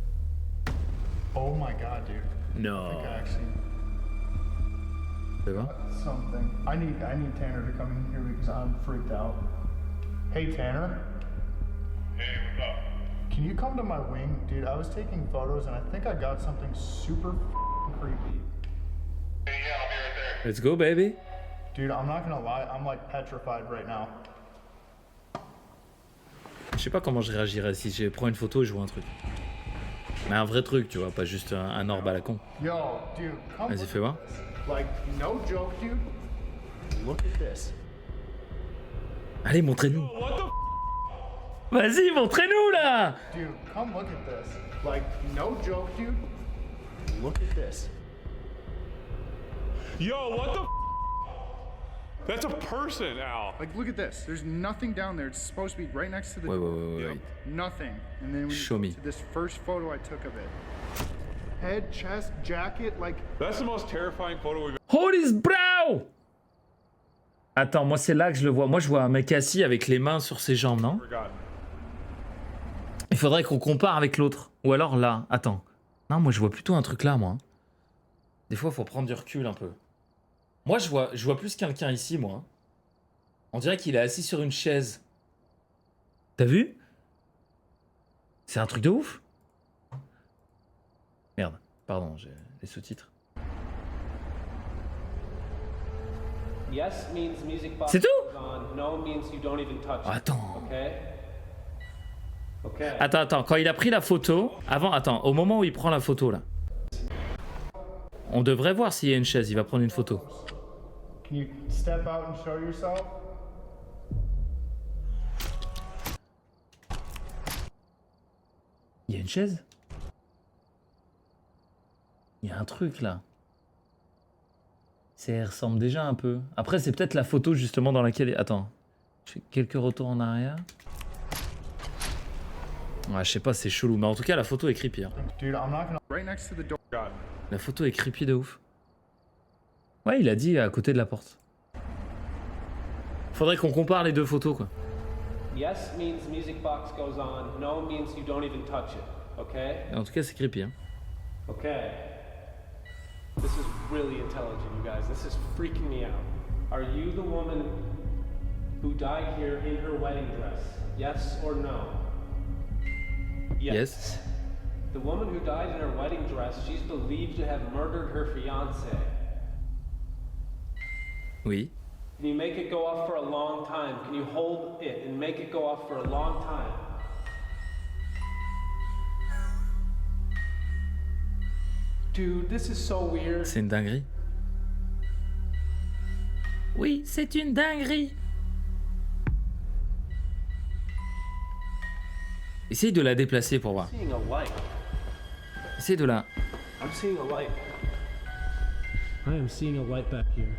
Speaker 5: Oh my god, dude. I
Speaker 1: Non.
Speaker 5: think I actually
Speaker 1: C'est bon?
Speaker 5: something. I need Tanner to come in here because I'm freaked out. Hey Tanner.
Speaker 2: Hey, what's up?
Speaker 5: Can you come to my wing? Dude, I was taking photos and I think I got something super creepy.
Speaker 2: Hey, yeah, I'll be right there.
Speaker 1: Let's go, baby.
Speaker 5: Dude, I'm not gonna lie, I'm like petrified right now.
Speaker 1: Je sais pas comment je réagirais si je prends une photo et je vois un truc. Mais un vrai truc, tu vois, pas juste un orbe à la con.
Speaker 5: Yo, dude, come
Speaker 1: Vas-y,
Speaker 5: look
Speaker 1: fais voir.
Speaker 5: at this. Like, no joke, dude. Look at this.
Speaker 1: Allez, montrez-nous.
Speaker 2: What the
Speaker 1: Vas-y, montrez-nous là.
Speaker 5: Dude, come look at this. Like, no joke, dude. Look at this.
Speaker 2: Yo, what the That's a person, Al.
Speaker 5: Like, look at this. There's nothing down there. It's supposed to be right next to the
Speaker 1: Ouais.
Speaker 5: nothing. And then we
Speaker 1: Show me.
Speaker 5: to this first photo I took of it. Head, chest, jacket, like
Speaker 2: That's the most terrifying photo we've
Speaker 1: Holy brow. Attends, moi c'est là que je le vois. Moi je vois un mec assis avec les mains sur ses jambes, non?
Speaker 2: ever gotten.
Speaker 1: Il faudrait qu'on compare avec l'autre. Ou alors là, attends. Non, moi je vois plutôt un truc là, moi. Des fois, faut prendre du recul un peu. Moi, je vois plus quelqu'un ici, moi. On dirait qu'il est assis sur une chaise. T'as vu? C'est un truc de ouf. Merde, pardon, j'ai les sous-titres.
Speaker 3: Yes means music box
Speaker 1: C'est tout?
Speaker 3: goes on. No means you don't even touch it.
Speaker 1: Attends.
Speaker 3: Okay? Okay.
Speaker 1: Attends, quand il a pris la photo, au moment où il prend la photo là, on devrait voir s'il y a une chaise, il va prendre une photo.
Speaker 5: can you step out and show yourself?
Speaker 1: Il y a une chaise? Il y a un truc là. Ça ressemble déjà un peu. Après, c'est peut-être la photo justement dans laquelle... Attends, je fais quelques retours en arrière. Ouais, je sais pas, c'est chelou, mais en tout cas, la photo est creepy. Hein.
Speaker 5: Dude, I'm not gonna right next to the door.
Speaker 1: La photo est creepy de ouf. Ouais, il a dit à côté de la porte. Faudrait qu'on compare les deux photos, quoi.
Speaker 3: Yes means music box goes on. No means you don't even touch it. Okay?
Speaker 1: Et en tout cas, c'est creepy. Hein.
Speaker 3: Okay. This is really intelligent, you guys. This is freaking me out. Are you the woman who died here in her wedding dress? Yes or no?
Speaker 1: Yes.
Speaker 3: The woman who died in her wedding dress, she's believed to have murdered her fiancé.
Speaker 1: Oui.
Speaker 3: Can you make it go off for a long time? Can you hold it and make it go off for a long time? Dude, this is so weird.
Speaker 1: C'est une dinguerie. Oui, c'est une dinguerie. Essaye de la déplacer pour voir.
Speaker 3: I'm seeing a light.
Speaker 1: Essaye de la...
Speaker 3: I'm seeing a light. I am seeing a light back here.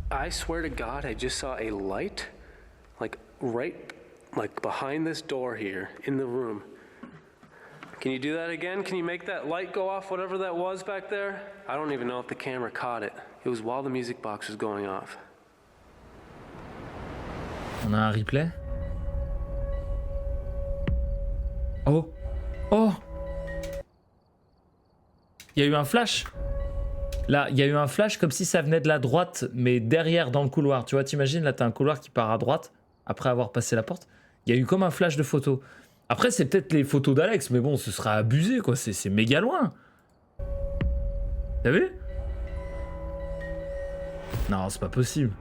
Speaker 3: I swear to God, I just saw a light, like behind this door here in the room. Can you do that again? Can you make that light go off, whatever that was back there? I don't even know if the camera caught it. It was while the music box was going off.
Speaker 1: On a un replay. Oh. Oh. Il y a eu un flash. Là, il y a eu un flash comme si ça venait de la droite, mais derrière dans le couloir. Tu vois, t'imagines, là, t'as un couloir qui part à droite, après avoir passé la porte. Il y a eu comme un flash de photo. Après, c'est peut-être les photos d'Alex, mais bon, ce sera abusé, quoi. C'est méga loin. T'as vu? Non, c'est pas possible.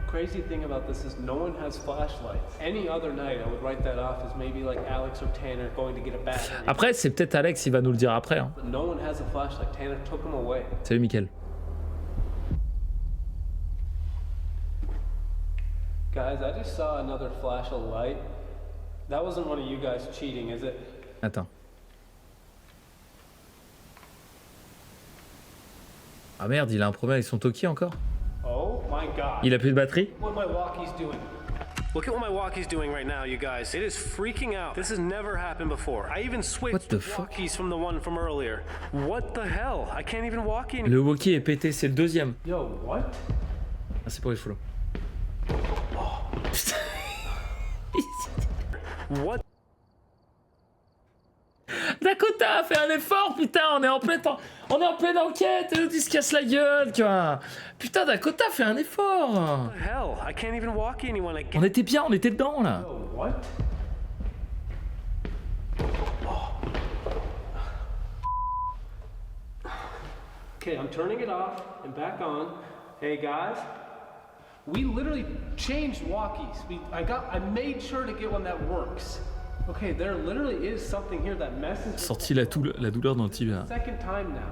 Speaker 3: Crazy thing about this is no one has flashlights. Any other night, I would write that off as maybe like Alex or Tanner going to get a battery.
Speaker 1: Après, c'est peut-être Alex, il va nous le dire après. Hein.
Speaker 3: But no one has a flashlight. Tanner took them away.
Speaker 1: Salut, Mickaël.
Speaker 3: Guys, I just saw another flash of light. That wasn't one of you guys cheating, is it?
Speaker 1: Attends. Ah merde, il a un problème avec son Toki encore?
Speaker 3: Oh my God.
Speaker 1: Il a plus de batterie?
Speaker 3: What my walkie's doing. Look at what my walkie's doing right now, you guys. It is freaking out. This has never happened before. I even
Speaker 1: What
Speaker 3: switched
Speaker 1: the fuck?
Speaker 3: walkies from the one from earlier. What the hell? I can't even walkie anymore.
Speaker 1: Le walkie est pété, c'est le deuxième.
Speaker 3: Yo, what?
Speaker 1: Ah, c'est pour les follow. Putain.
Speaker 3: What?
Speaker 1: Dakota, fais un effort, putain, on est en pleine enquête, et l'autre il se casse la gueule, tu vois. Putain, Dakota, fais un effort.
Speaker 3: The hell? I can't even walkie anyone. I
Speaker 1: On
Speaker 3: can't.
Speaker 1: était bien, on était dedans, là.
Speaker 3: Yo, what? Okay, I'm turning it off and back on. Hey guys, We literally changed walkies. I made sure to get one that works. Okay, there literally is something here that messes with
Speaker 1: Sorti la douleur dans le tibia.
Speaker 3: second time now.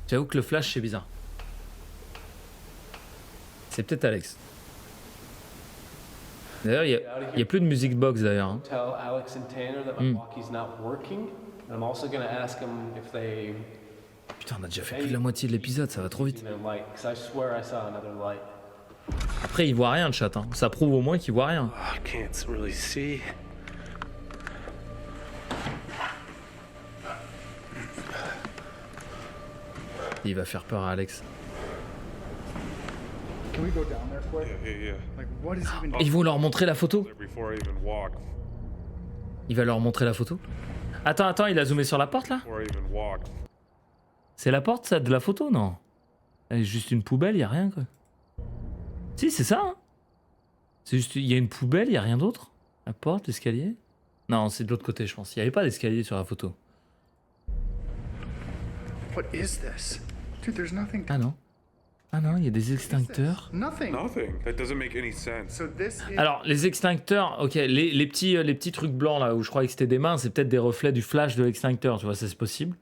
Speaker 1: J'avoue que le flash c'est bizarre. C'est peut-être Alex. D'ailleurs, il y a plus de music box d'ailleurs. Hein.
Speaker 3: Tell Alex and Tanner that my walkie's not working. And I'm also gonna ask them if they
Speaker 1: Putain, on a déjà fait plus de la moitié de l'épisode, ça va trop vite.
Speaker 3: seen a light, because I swear I saw another light.
Speaker 1: Après, il voit rien le chat. Hein. Ça prouve au moins qu'il voit rien.
Speaker 2: I can't really see.
Speaker 1: Il va faire peur à Alex.
Speaker 5: Can we go down there quick?
Speaker 2: Yeah.
Speaker 5: Like, what is even?
Speaker 1: Ils vont leur montrer la photo.
Speaker 2: Before I even walk.
Speaker 1: Il va leur montrer la photo. Attends, il a zoomé sur la porte là?
Speaker 2: Before I even walk.
Speaker 1: C'est la porte ça de la photo, non? Elle est juste une poubelle, y a rien quoi. Si, c'est ça. Hein, c'est juste, il y a une poubelle, y a rien d'autre. La porte, l'escalier. Non, c'est de l'autre côté, je pense. Il y avait pas d'escalier sur la photo.
Speaker 5: What is this? Dude, there's nothing.
Speaker 1: Ah non. Ah non, il y a des extincteurs.
Speaker 5: Nothing.
Speaker 2: Nothing. That doesn't make any sense.
Speaker 5: So this is.
Speaker 1: Alors, les extincteurs, ok, les petits trucs blancs là où je croyais que c'était des mains, c'est peut-être des reflets du flash de l'extincteur, tu vois, ça c'est possible.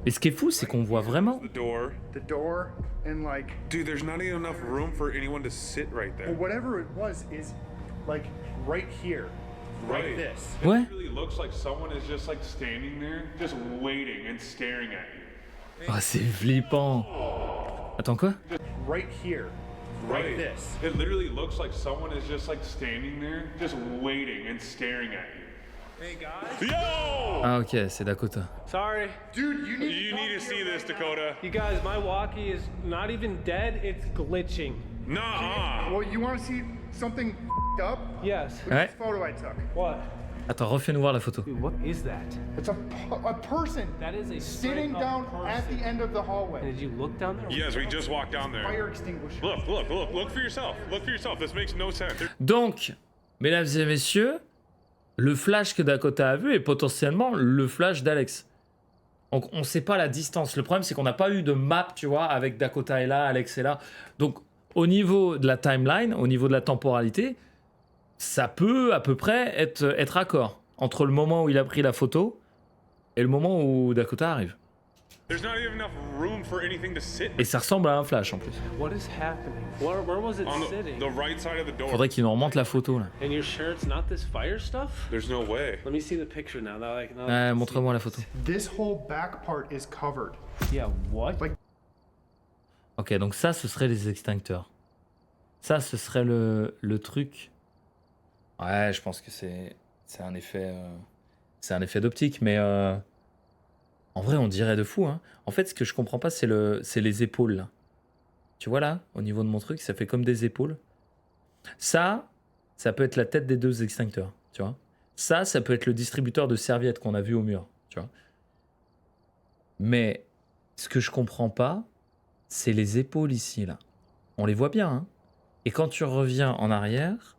Speaker 1: Et ce qui est fou, c'est qu'on voit vraiment.
Speaker 2: The door,
Speaker 5: and like,
Speaker 2: dude. There's not even enough room for anyone to sit right
Speaker 5: well,
Speaker 2: there.
Speaker 5: whatever it was is like right here,
Speaker 2: Right.
Speaker 5: like this.
Speaker 1: Ouais.
Speaker 2: It really looks like someone is just like standing there, just waiting and staring at you.
Speaker 1: Ah, c'est flippant. Attends, quoi?
Speaker 5: Right here, like this.
Speaker 2: It literally looks like someone is just like standing there, just waiting and staring at you. Hey guys. Yo!
Speaker 1: Ah, ok, c'est Dakota.
Speaker 3: Sorry,
Speaker 5: Dude, you need.
Speaker 2: You need to see this, Dakota.
Speaker 3: you guys, my walkie is not even dead, it's glitching.
Speaker 2: Nah.
Speaker 5: Well, you want to see something up?
Speaker 3: Yes.
Speaker 5: Look at
Speaker 1: Ouais.
Speaker 5: this photo I took.
Speaker 3: What?
Speaker 1: Attends, refais-nous voir la photo.
Speaker 3: Dude, what is that?
Speaker 5: It's a person
Speaker 3: That is a
Speaker 5: sitting
Speaker 3: straight-up
Speaker 5: down
Speaker 3: person.
Speaker 5: at the end of the hallway.
Speaker 3: Did you look down there?
Speaker 2: Yes, we just walked down there.
Speaker 5: Fire extinguisher.
Speaker 2: Look for yourself. Look for yourself. This makes no sense.
Speaker 1: Donc, mesdames et messieurs, le flash que Dakota a vu est potentiellement le flash d'Alex. Donc, on sait pas la distance. Le problème, c'est qu'on n'a pas eu de map, tu vois, avec Dakota est là, Alex est là. Donc, au niveau de la timeline, au niveau de la temporalité, ça peut à peu près être raccord entre le moment où il a pris la photo et le moment où Dakota arrive.
Speaker 2: There's not even enough room for anything to sit.
Speaker 1: Et ça ressemble à un flash en plus.
Speaker 3: What is happening? Where was it
Speaker 2: On
Speaker 3: sitting?
Speaker 2: the right side of the door.
Speaker 1: Faudrait qu'il nous remonte la photo là.
Speaker 3: And you're sure it's not this fire stuff?
Speaker 2: There's no way.
Speaker 3: Let me see the picture now.
Speaker 1: Montre-moi la photo.
Speaker 5: This whole back part is covered.
Speaker 3: Yeah, what?
Speaker 5: Like-
Speaker 1: Ok, donc ça, ce serait les extincteurs. Ça, ce serait le truc. Ouais, je pense que c'est un effet, c'est un effet d'optique, mais en vrai, on dirait de fou. Hein. En fait, ce que je comprends pas, c'est les épaules. Là. Tu vois là, au niveau de mon truc, ça fait comme des épaules. Ça peut être la tête des deux extincteurs. Tu vois. Ça peut être le distributeur de serviettes qu'on a vu au mur. Tu vois. Mais ce que je comprends pas, c'est les épaules ici là. On les voit bien. Hein. Et quand tu reviens en arrière,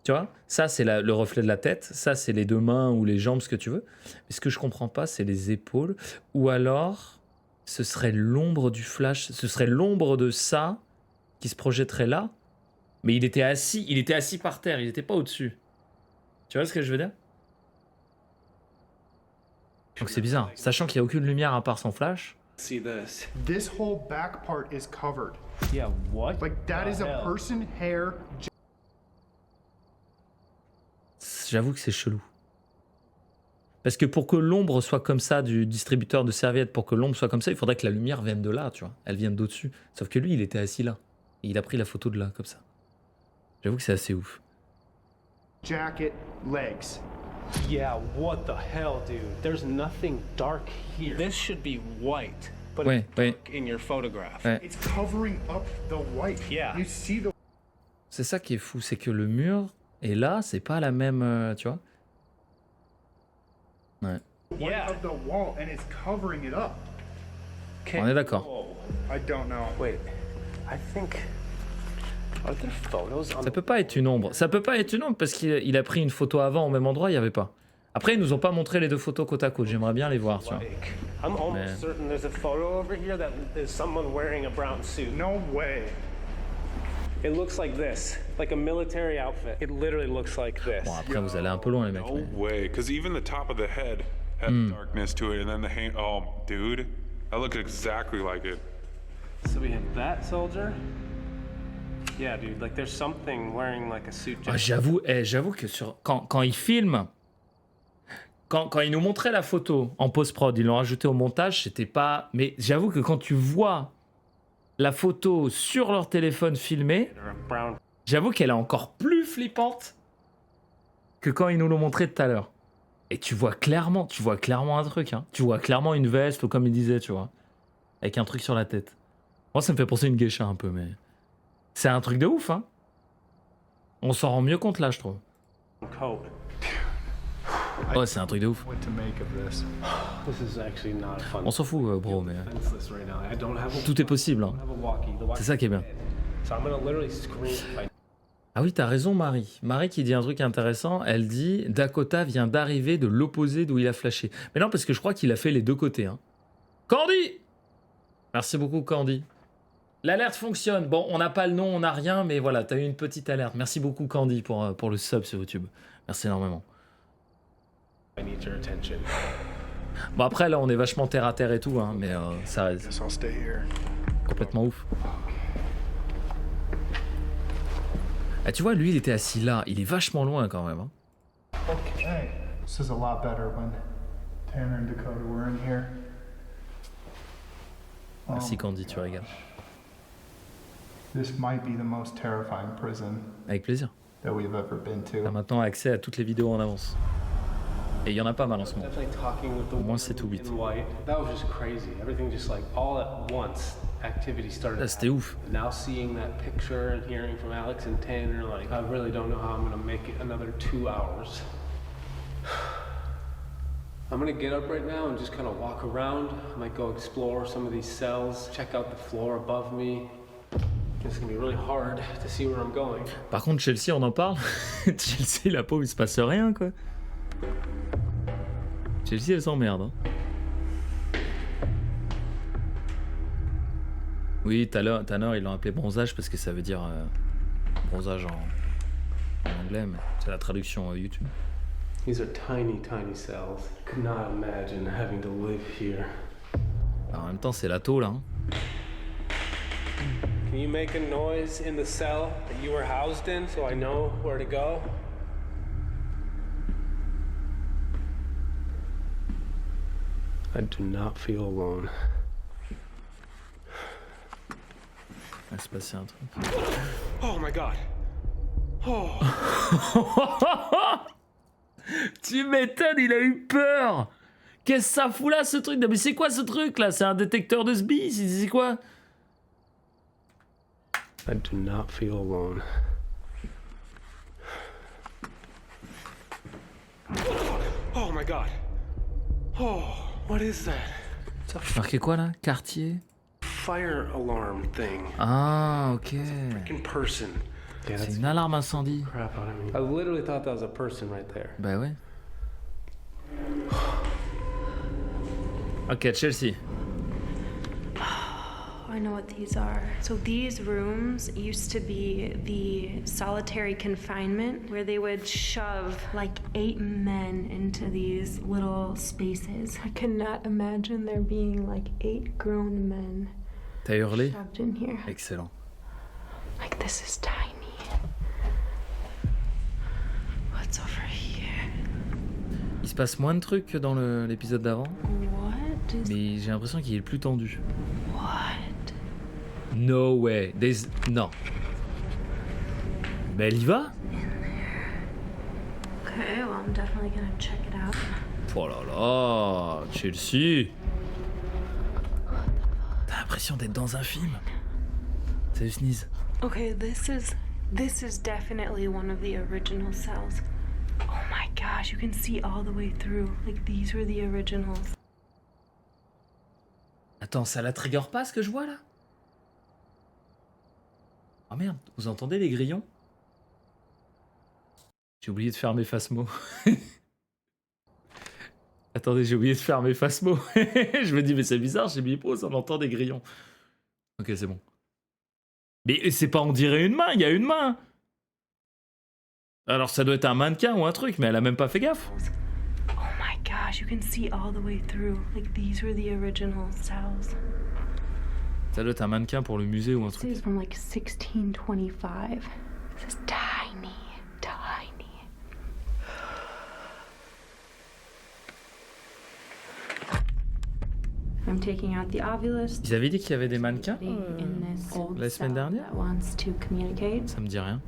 Speaker 1: tu vois, ça c'est le reflet de la tête, ça c'est les deux mains ou les jambes, ce que tu veux. Mais ce que je comprends pas, c'est les épaules. Ou alors, ce serait l'ombre du flash, ce serait l'ombre de ça qui se projetterait là. Mais il était assis par terre, il n'était pas au-dessus. Tu vois ce que je veux dire? Donc c'est bizarre, sachant qu'il n'y a aucune lumière à part son flash.
Speaker 3: See this.
Speaker 5: This whole back part is covered.
Speaker 3: Yeah, what?
Speaker 5: Like that
Speaker 3: the
Speaker 5: is a
Speaker 3: hell?
Speaker 5: person hair.
Speaker 1: J'avoue que c'est chelou. Parce que pour que l'ombre soit comme ça du distributeur de serviettes, pour que l'ombre soit comme ça, il faudrait que la lumière vienne de là, tu vois. Elle vienne d'au-dessus. Sauf que lui, il était assis là. Et il a pris la photo de là, comme ça. J'avoue que c'est assez ouf.
Speaker 5: Jacket, legs.
Speaker 3: Yeah, what the hell, dude? There's nothing dark here. This should be white, but
Speaker 1: Ouais,
Speaker 3: it's
Speaker 1: ouais.
Speaker 3: dark in your photograph.
Speaker 1: Ouais.
Speaker 5: It's covering up the white.
Speaker 3: Yeah.
Speaker 5: You see the
Speaker 1: C'est ça qui est fou, c'est que le mur est là, c'est pas la même, tu vois. Ouais.
Speaker 5: white
Speaker 3: Yeah.
Speaker 5: of the wall and it's covering it up.
Speaker 3: Okay.
Speaker 1: On est d'accord.
Speaker 3: Whoa.
Speaker 5: I don't know.
Speaker 3: Wait, I think. Are there photos on
Speaker 1: Ça peut pas être une ombre. Ça peut pas être une ombre parce qu'il a pris une photo avant au même endroit, il y avait pas. Après, ils nous ont pas montré les deux photos côte à côte. J'aimerais bien les voir, tu vois.
Speaker 3: Like, I'm almost
Speaker 1: Man.
Speaker 3: certain there's a photo over here that is someone wearing a brown suit.
Speaker 5: No way.
Speaker 3: It looks like this, like a military outfit. It literally looks like this.
Speaker 1: Bon, après, vous allez un peu loin, les mecs.
Speaker 2: No
Speaker 1: mais-
Speaker 2: way. Because even the top of the head had darkness to it, and then the hand. Oh, dude, that looked exactly like it.
Speaker 3: So we have that soldier. Yeah, dude, like there's something wearing like a suit
Speaker 1: Ah,
Speaker 3: jacket.
Speaker 1: j'avoue que quand ils filment, quand ils nous montraient la photo en post-prod, ils l'ont rajouté au montage, c'était pas... Mais j'avoue que quand tu vois la photo sur leur téléphone filmée,
Speaker 3: Or a brown.
Speaker 1: j'avoue qu'elle est encore plus flippante que quand ils nous l'ont montré tout à l'heure. Et tu vois clairement un truc, hein. Tu vois clairement une veste, ou comme il disait, tu vois, avec un truc sur la tête. Moi, ça me fait penser à une geisha un peu, mais... C'est un truc de ouf, hein. On s'en rend mieux compte là, je trouve.
Speaker 3: Coat.
Speaker 1: Ouais, c'est un truc de ouf.
Speaker 5: What to make of this?
Speaker 3: This is actually not fun.
Speaker 1: On s'en fout, bro, mais
Speaker 3: Defenseless right now. I don't have a,
Speaker 1: tout est possible, hein.
Speaker 3: I don't have a walkie. The walkie.
Speaker 1: C'est ça qui est bien.
Speaker 3: So I'm gonna literally scream if I
Speaker 1: Ah oui, t'as raison, Marie. Marie qui dit un truc intéressant, elle dit Dakota vient d'arriver de l'opposé d'où il a flashé. Mais non, parce que je crois qu'il a fait les deux côtés, hein. Candy! Merci beaucoup, Candy. L'alerte fonctionne. Bon, on n'a pas le nom, on n'a rien, mais voilà, t'as eu une petite alerte. Merci beaucoup, Candy, pour le sub sur YouTube. Merci énormément.
Speaker 3: need your attention.
Speaker 1: Bon, après, là, on est vachement terre à terre et tout, hein, mais ça reste
Speaker 5: Guess I'll stay here.
Speaker 1: complètement ouf. Ah, tu vois, lui, il était assis là. Il est vachement loin quand même, hein.
Speaker 5: Okay. This is a lot better when Tanner and Dakota were in here.
Speaker 1: Merci, Candy, tu régales.
Speaker 5: This might be the most terrifying prison
Speaker 1: Avec plaisir.
Speaker 5: that we've ever been
Speaker 1: T'as
Speaker 5: to.
Speaker 1: maintenant accès à toutes les vidéos en avance. Et il y en a pas mal en ce moment.
Speaker 3: Definitely talking with the
Speaker 1: Au moins,
Speaker 3: woman
Speaker 1: c'est tout vite.
Speaker 3: in white. That was just crazy. Everything just like all at once. Activity started.
Speaker 1: Là, c'était ouf.
Speaker 3: Now seeing that picture and hearing from Alex and Tanner, like I really don't know how I'm gonna make it another 2 hours. I'm gonna get up right now and just kind of walk around. I might go explore some of these cells, check out the floor above me. It's gonna be really hard to see where I'm going.
Speaker 1: Par contre, Chelsea, on en parle. Chelsea, la pauvre, il se passe rien, quoi. Chelsea, elle s'emmerde, hein. Oui, Tanner, ils l'ont appelé bronzage parce que ça veut dire bronzage en anglais, mais c'est la traduction YouTube.
Speaker 3: These are tiny, tiny cells. Could not imagine having to live here.
Speaker 1: Alors, en même temps, c'est la tôle, hein.
Speaker 3: Can you make a noise in the cell that you were housed in so I know where to go? I do not feel alone.
Speaker 1: Il va se passer un truc.
Speaker 3: Oh my god. Oh.
Speaker 1: Tu m'étonnes, il a eu peur. Qu'est-ce que ça fout là, ce truc? Non, mais c'est quoi ce truc là? C'est un détecteur de SBI? C'est quoi?
Speaker 3: I do not feel alone. Oh my god. Oh, what is that? It's a
Speaker 1: Marqué quoi là? Quartier?
Speaker 3: fire alarm thing.
Speaker 1: Ah, ok.
Speaker 3: In person. Yeah,
Speaker 1: C'est
Speaker 3: that's
Speaker 1: une alarme incendie.
Speaker 3: crap out of me. I literally thought that was a person right there.
Speaker 1: Bah ouais. Ok, Chelsea.
Speaker 4: I know what these are. So these rooms used to be the solitary confinement where they would shove like 8 men into these little spaces. I cannot imagine there being like 8 grown men
Speaker 1: T'as hurlé?
Speaker 4: shoved in here.
Speaker 1: Excellent.
Speaker 4: Like this is tiny. What's over here?
Speaker 1: Il se passe moins de trucs que dans l'épisode d'avant,
Speaker 4: What is
Speaker 1: mais j'ai l'impression qu'il est plus tendu.
Speaker 4: what?
Speaker 1: No way. Non. Mais elle y va?
Speaker 4: Okay, well I'm definitely gonna check it out.
Speaker 1: Oh là là, Chelsea. T'as l'impression d'être dans un film. Salut Sneeze.
Speaker 4: Okay, this is definitely one of the original cells. Oh my gosh, you can see all the way through. Like these were the originals.
Speaker 1: Attends, ça la trigger pas ce que je vois là? Oh merde, vous entendez les grillons? J'ai oublié de fermer Phasmo. Attendez, j'ai oublié de faire mes Phasmo. Je me dis, mais c'est bizarre, j'ai mis pause, on entend des grillons. Ok, c'est bon. Mais c'est pas on dirait une main, il y a une main. Alors ça doit être un mannequin ou un truc, mais elle a même pas fait gaffe.
Speaker 4: Oh my gosh, you can see all the way through. Like these were the original cells.
Speaker 1: Ça doit être un mannequin pour le musée ou un
Speaker 4: This
Speaker 1: truc.
Speaker 4: is from like 1625. This is tiny, tiny. I'm taking out the ovulus.
Speaker 1: Ils avaient dit qu'il y avait des mannequins
Speaker 4: In this old
Speaker 1: la semaine
Speaker 4: cell
Speaker 1: dernière.
Speaker 4: that wants to communicate.
Speaker 1: Ça me dit rien.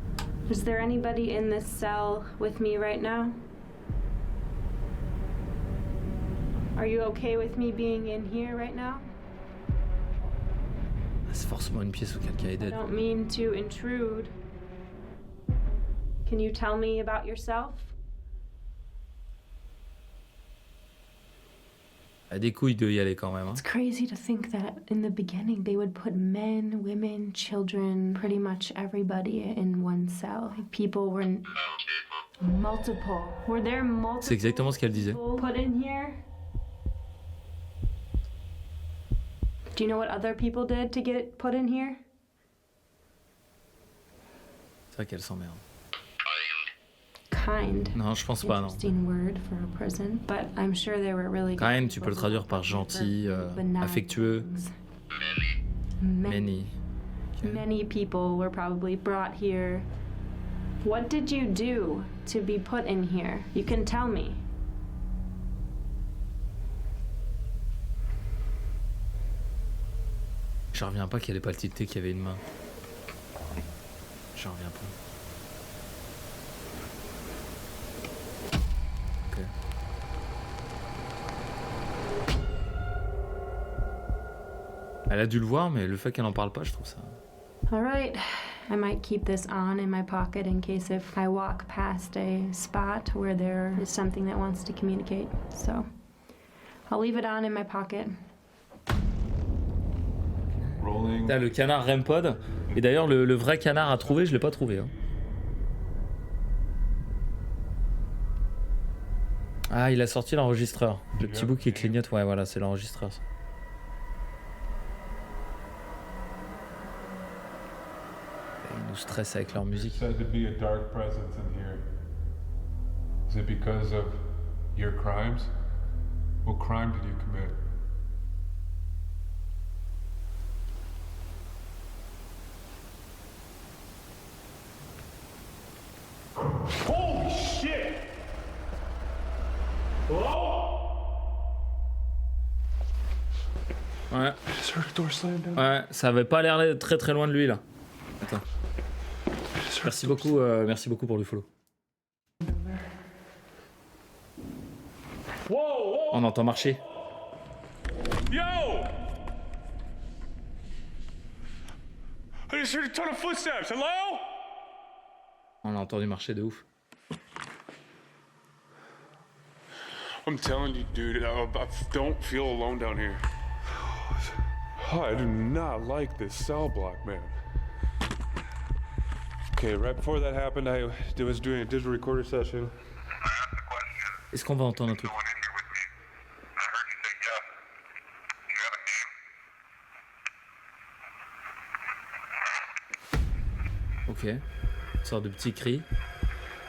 Speaker 4: Is there anybody in this cell with me right now? Are you okay with me being in here right now?
Speaker 1: Ah, c'est forcément une pièce où quelqu'un est
Speaker 4: I
Speaker 1: dead.
Speaker 4: don't mean to intrude. Can you tell me about yourself?
Speaker 1: Elle a des couilles de y aller quand même. Hein.
Speaker 4: It's crazy to think that in the beginning they would put men, women, children, pretty much everybody in one cell. Like people were multiple. Were there multiple
Speaker 1: C'est exactement ce qu'elle disait.
Speaker 4: people put in here? Do you know what other people did to get put in here?
Speaker 1: C'est vrai qu'elle s'emmerde.
Speaker 4: Kind.
Speaker 1: Non, je pense pas, non.
Speaker 4: Interesting word for a prison, but I'm sure there were really good
Speaker 1: Kind, tu peux le
Speaker 4: people
Speaker 1: traduire par
Speaker 4: who
Speaker 1: gentil,
Speaker 4: were benign
Speaker 1: affectueux.
Speaker 4: things.
Speaker 1: Many. Ok.
Speaker 4: Many people were probably brought here. What did you do to be put in here? You can tell me.
Speaker 1: J'en reviens pas qu'elle ait pas tilté qu'il y avait une main. J'en reviens pas. Ok. Elle a dû le voir, mais le fait qu'elle en parle pas, je trouve ça.
Speaker 4: All right. I might keep this on in my pocket in case if I walk past a spot where there is something that wants to communicate. So I'll leave it on in my pocket.
Speaker 2: Rolling.
Speaker 1: T'as le canard REM-Pod. Et d'ailleurs, le vrai canard à trouver, je l'ai pas trouvé. Hein. Ah, il a sorti l'enregistreur. Le petit bout qui clignote, ouais, voilà, c'est l'enregistreur. Ça. Ils nous stressent avec leur musique.
Speaker 2: Said to be a dark presence in here. Is it because of your crimes? What crime did you commit? Holy shit! Hello?
Speaker 1: Ouais,
Speaker 2: I just heard a door slam down.
Speaker 1: ouais, ça avait pas l'air très très loin de lui là. Attends. Merci beaucoup pour le follow.
Speaker 2: Whoa, whoa!
Speaker 1: On entend marcher.
Speaker 2: Yo! I just heard a ton of footsteps. Hello?
Speaker 1: On a entendu marcher de ouf.
Speaker 2: I'm telling you, dude, I don't feel alone down here. Oh, I do not like this cell block, man. Okay, right before that happened, I was doing a digital recorder session.
Speaker 1: Est-ce qu'on va entendre un truc? Ok. Une sorte de petit cri.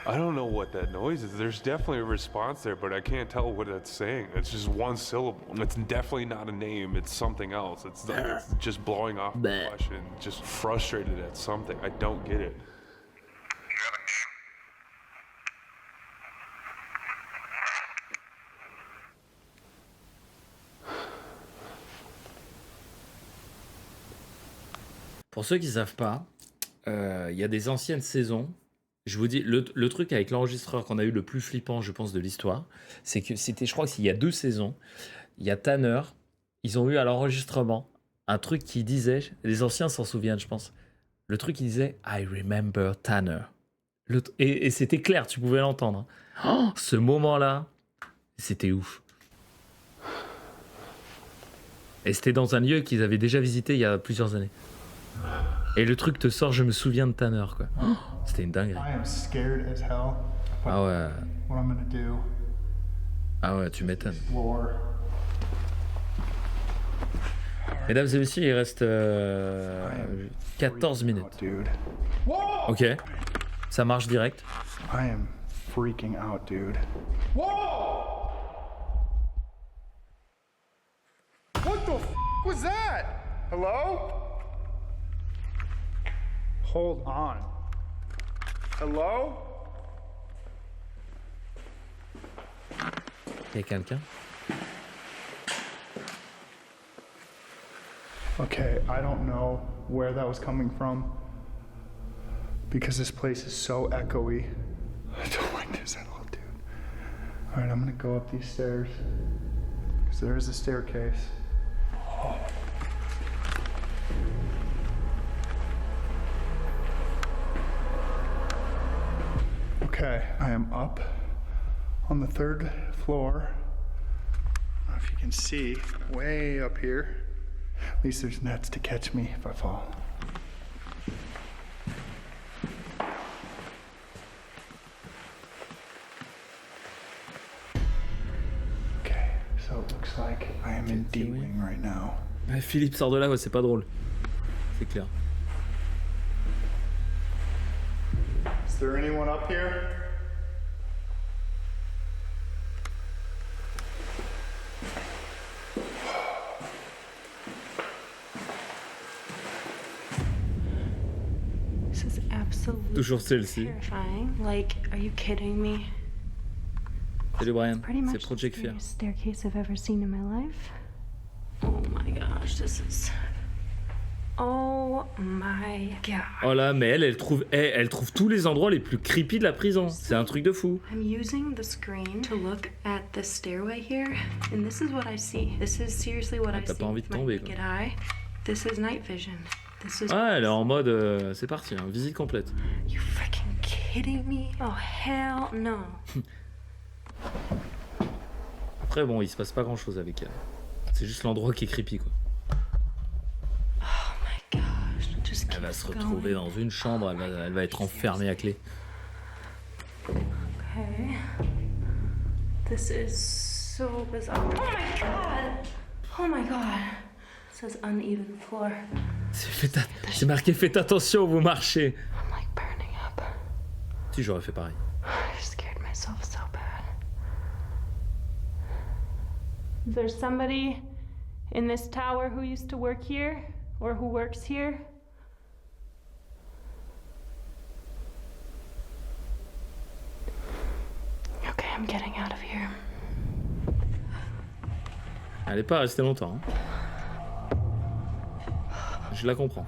Speaker 2: I don't know what that noise is. There's definitely a response there, but I can't tell what it's saying. It's just one syllable. It's definitely not a name. It's something else. It's just blowing off the question. Just frustrated at something. I don't get it.
Speaker 1: Pour ceux qui ne savent pas, il y a des anciennes saisons. Je vous dis, le truc avec l'enregistreur qu'on a eu le plus flippant, je pense, de l'histoire, c'est que c'était, je crois qu'il y a 2 saisons, il y a Tanner, ils ont eu à l'enregistrement un truc qui disait, les anciens s'en souviennent, je pense, le truc qui disait « I remember Tanner ». Et c'était clair, tu pouvais l'entendre. Oh, ce moment-là, c'était ouf. Et c'était dans un lieu qu'ils avaient déjà visité il y a plusieurs années. Et le truc te sort, je me souviens de Tanner, quoi. Oh, c'était une dinguerie.
Speaker 5: I am scared as hell. But
Speaker 1: Ah ouais.
Speaker 5: what I'm gonna do,
Speaker 1: Ah ouais, tu m'étonnes.
Speaker 5: floor.
Speaker 1: Mesdames et messieurs, il reste 14 minutes.
Speaker 5: Dude.
Speaker 1: Ok. Ça marche direct.
Speaker 5: I am freaking out, dude. What the f was that? Hello? Hold on. Hello?
Speaker 1: Il y a quelqu'un?
Speaker 5: Okay, I don't know where that was coming from because this place is so echoey. I don't like this at all, dude. All right, I'm gonna go up these stairs because there is a staircase. Okay, I am up on the 3rd floor. I don't know if you can see way up here. At least there's nets to catch me if I fall. Okay, so it looks like I am in D-Wing right now.
Speaker 1: Ouais, Philippe sort de là, ouais, c'est pas drôle. C'est clair.
Speaker 5: Is there anyone up here?
Speaker 4: This is absolutely
Speaker 1: Toujours celle-ci.
Speaker 4: terrifying. Like, are you kidding me?
Speaker 1: Salut Brian,
Speaker 4: Pretty
Speaker 1: c'est
Speaker 4: much the
Speaker 1: Project Fear.
Speaker 4: scariest staircase I've ever seen in my life. Oh my gosh, this is. Oh my god.
Speaker 1: Oh là, mais elle trouve tous les endroits les plus creepy de la prison. C'est un truc de fou.
Speaker 4: I'm using the screen to look at the stairway here, and this is what I see. This is seriously what I
Speaker 1: t'as
Speaker 4: see
Speaker 1: pas envie de
Speaker 4: with my
Speaker 1: tomber, quoi.
Speaker 4: naked eye. This is night vision. This is.
Speaker 1: Ah, elle est en mode c'est parti, hein, visite complète.
Speaker 4: You freaking kidding me? Oh hell no.
Speaker 1: Après bon, il se passe pas grand chose avec elle. C'est juste l'endroit qui est creepy quoi.
Speaker 4: Oh my gosh. Just
Speaker 1: Elle
Speaker 4: keep
Speaker 1: va se
Speaker 4: going.
Speaker 1: retrouver dans une chambre, elle va être enfermée à clé.
Speaker 4: Okay. This is so bizarre. Oh my god! Oh my god. It says uneven floor.
Speaker 1: C'est marqué faites attention où vous marchez.
Speaker 4: I'm like burning up.
Speaker 1: Si j'aurais fait pareil.
Speaker 4: I scared myself so bad. Is there somebody in this tower who used to work here or who works here? Okay, I'm getting out of here.
Speaker 1: Elle est pas restée longtemps. Hein. Je la comprends.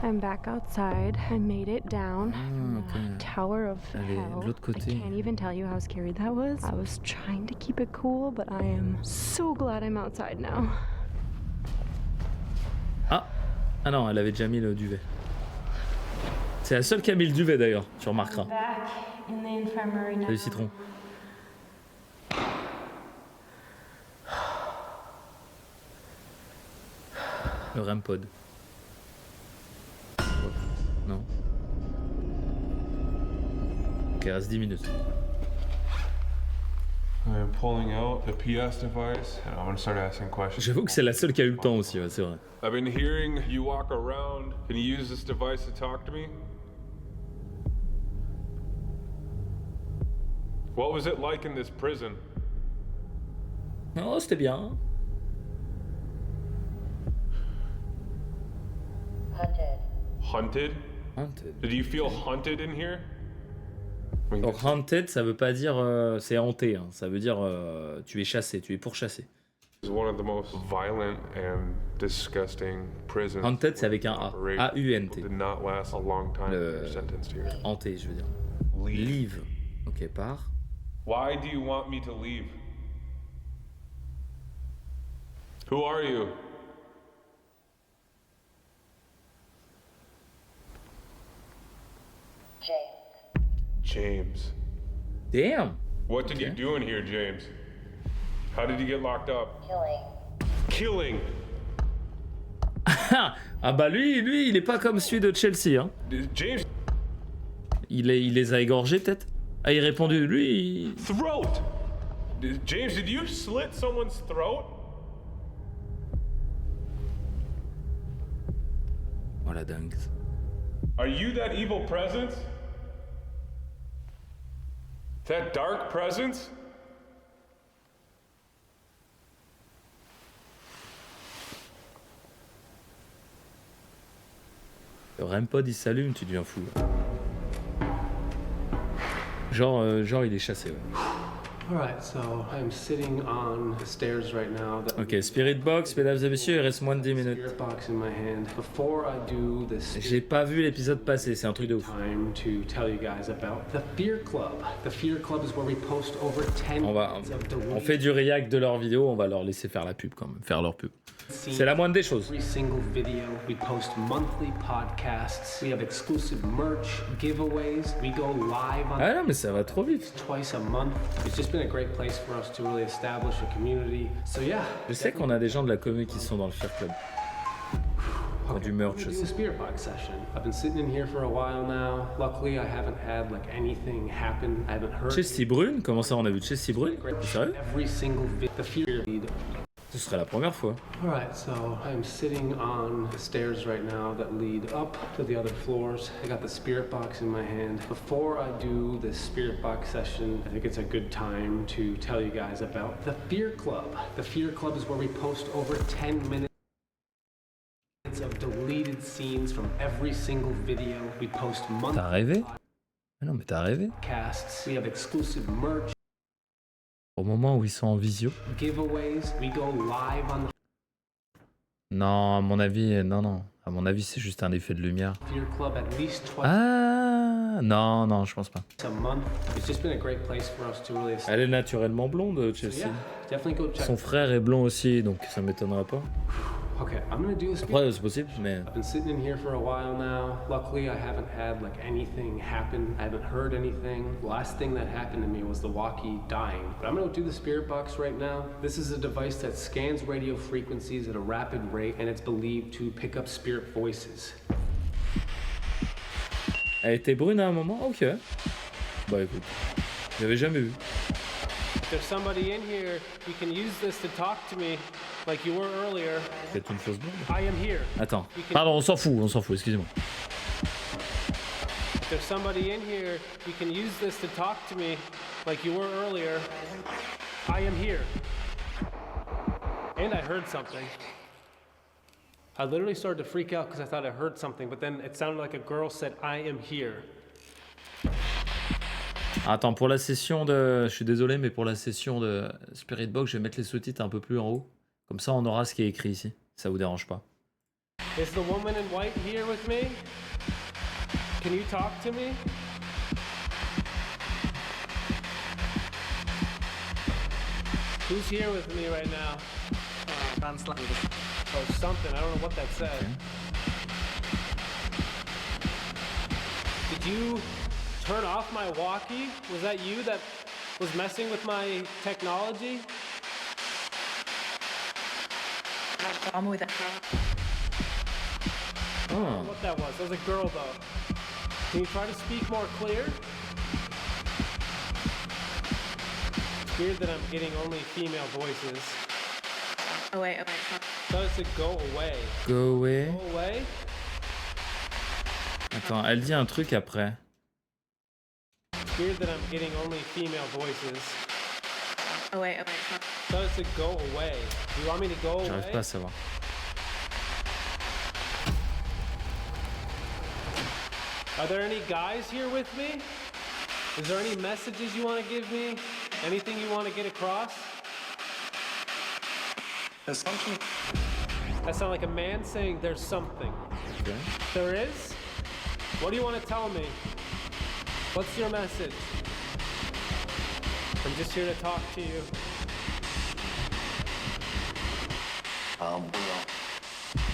Speaker 4: I'm back outside. I made it down from
Speaker 1: okay.
Speaker 4: the Tower of
Speaker 1: Elle est
Speaker 4: Hell.
Speaker 1: de l'autre
Speaker 4: I
Speaker 1: côté.
Speaker 4: can't even tell you how scary that was. I was trying to keep it cool, but I am so glad I'm outside now.
Speaker 1: Ah non, elle avait déjà mis le duvet. C'est la seule qui a mis le duvet d'ailleurs, tu remarqueras.
Speaker 4: Back in the infirmary now.
Speaker 1: Salut Citron. Le REM pod. Non. Ok, il reste 10 minutes.
Speaker 2: I'm pulling out the PS device and I'm gonna start asking questions.
Speaker 1: J'avoue que c'est la seule qui a eu le temps aussi, ouais, c'est vrai.
Speaker 2: I've been hearing you walk around. Can you use this device to talk to me? What was it like in this prison?
Speaker 1: Non, c'était bien.
Speaker 6: Hunted.
Speaker 2: Hunted?
Speaker 1: Haunted.
Speaker 2: Did you feel hunted in here? I mean,
Speaker 1: Alors, haunted, ça veut pas dire c'est hanté, hein. Ça veut dire tu es chassé, tu es pourchassé.
Speaker 2: this is one of the most violent and disgusting prisons.
Speaker 1: Haunted, c'est avec un A. A-U-N-T.
Speaker 2: Did not last a long time
Speaker 1: Le-
Speaker 2: when you're sentenced here.
Speaker 1: Hanté, je veux dire.
Speaker 2: Leave.
Speaker 1: Leave. Ok, part.
Speaker 2: Why do you want me to leave? Who are you?
Speaker 6: James.
Speaker 2: James.
Speaker 1: Damn.
Speaker 2: What did you
Speaker 1: Okay.
Speaker 2: do in here, James? How did you get locked up?
Speaker 6: Killing.
Speaker 2: Killing.
Speaker 1: Ah bah lui, il est pas comme celui de Chelsea, hein.
Speaker 2: James.
Speaker 1: Il les a égorgés peut-être. Ah, il a répondu, lui.
Speaker 2: Throat. James, did you slit someone's throat?
Speaker 1: Oh la dingue.
Speaker 2: Are you that evil presence? That dark presence?
Speaker 1: Le REM-pod il s'allume, tu deviens fou. Genre il est chassé, ouais.
Speaker 3: Alright, so I'm sitting on the stairs right now.
Speaker 1: Ok, Spirit Box, mesdames et messieurs, il reste moins de 10 minutes.
Speaker 3: Spirit box in my hand. Before I do this,
Speaker 1: J'ai pas vu l'épisode passé, c'est un truc de ouf.
Speaker 3: time to tell you guys about the Fear Club. The Fear Club is where we post over 10
Speaker 1: On fait du react de leurs vidéos, on va leur laisser faire la pub quand même, faire leur pub. C'est la moindre des choses.
Speaker 3: Every single video. We post monthly podcasts. We have exclusive merch, giveaways. We go live on
Speaker 1: Ah non, mais ça va trop vite.
Speaker 3: twice a month. It's just been a great place for us to really establish a community. So yeah.
Speaker 1: Je sais qu'on a des gens de la commune qui sont dans le Fear Club. Qui ont du merch
Speaker 3: I'm gonna do
Speaker 1: aussi.
Speaker 3: a spirit box session. I've been sitting in here for a while now. Luckily, I haven't had like anything happen. I haven't heard.
Speaker 1: Chelsea Brune? Comment ça on a vu Chelsea Brune? Sérieux?
Speaker 3: Every single the fear lead.
Speaker 1: Ce serait la première fois.
Speaker 3: Alright, so I'm sitting on the stairs right now that lead up to the other floors. I got the spirit box in my hand. Before I do this spirit box session, I think it's a good time to tell you guys about the Fear Club. The Fear Club is where we post over 10 minutes of deleted scenes from every single video. We post monthly
Speaker 1: T'as rêvé? Ah non, mais t'as rêvé?
Speaker 3: podcasts. We have exclusive merch,
Speaker 1: Au moment où ils sont en visio?
Speaker 3: giveaways. We go live on the
Speaker 1: Non, à mon avis, non. À mon avis, c'est juste un effet de lumière.
Speaker 3: Fear Club at least twice
Speaker 1: Ah, non, je pense pas.
Speaker 3: a month. It's just been a great place for us to really establish.
Speaker 1: Elle est naturellement blonde, Chelsea.
Speaker 3: Yeah, definitely go check.
Speaker 1: Son frère est blond aussi, donc ça m'étonnerait pas.
Speaker 3: Okay, I'm gonna do this.
Speaker 1: Après, c'est possible, mais...
Speaker 3: I've been sitting in here for a while now. Luckily, I haven't had like anything happen. I haven't heard anything. The last thing that happened to me was the walkie dying. But I'm gonna do the spirit box right now. This is a device that scans radio frequencies at a rapid rate, and it's believed to pick up spirit voices.
Speaker 1: Elle était brune à un moment? Ok. Bah écoute, j'avais jamais vu.
Speaker 3: If there's somebody in here, you can use this to talk to me like you were earlier.
Speaker 1: C'est une fausse blonde.
Speaker 3: I am here.
Speaker 1: Attends. Pardon, on s'en fout, excusez-moi.
Speaker 3: If there's somebody in here, you can use this to talk to me like you were earlier. I am here. And I heard something. I literally started to freak out because I thought I heard something, but then it sounded like a girl said, I am here.
Speaker 1: Attends, pour la session de... Je suis désolé, mais pour la session de Spirit Box, je vais mettre les sous-titres un peu plus en haut. Comme ça, on aura ce qui est écrit ici. Ça vous dérange pas.
Speaker 3: Is the woman in white here with me? Can you talk to me? Who's here with me right now? Oh, something. I don't know what that said. Did you turn off my walkie? Was that you that was messing with my technology?
Speaker 6: I'm with it.
Speaker 1: Oh.
Speaker 3: What that was? That was a girl though. Can you try to speak more clear? It's weird that I'm getting only female voices.
Speaker 6: Oh wait.
Speaker 3: So it said go away.
Speaker 1: Go away.
Speaker 3: Go away?
Speaker 1: Attends, elle dit un truc après.
Speaker 3: It's weird that I'm getting only female voices.
Speaker 6: Oh wait.
Speaker 3: So it said go away. Do you want me to go
Speaker 1: J'arrive
Speaker 3: away?
Speaker 1: pas à savoir.
Speaker 3: Are there any guys here with me? Is there any messages you want to give me? Anything you want to get across?
Speaker 5: There's something.
Speaker 3: That sounds like a man saying there's something.
Speaker 1: Ok.
Speaker 3: There is? What do you want to tell me? What's your message? I'm just here to talk to you.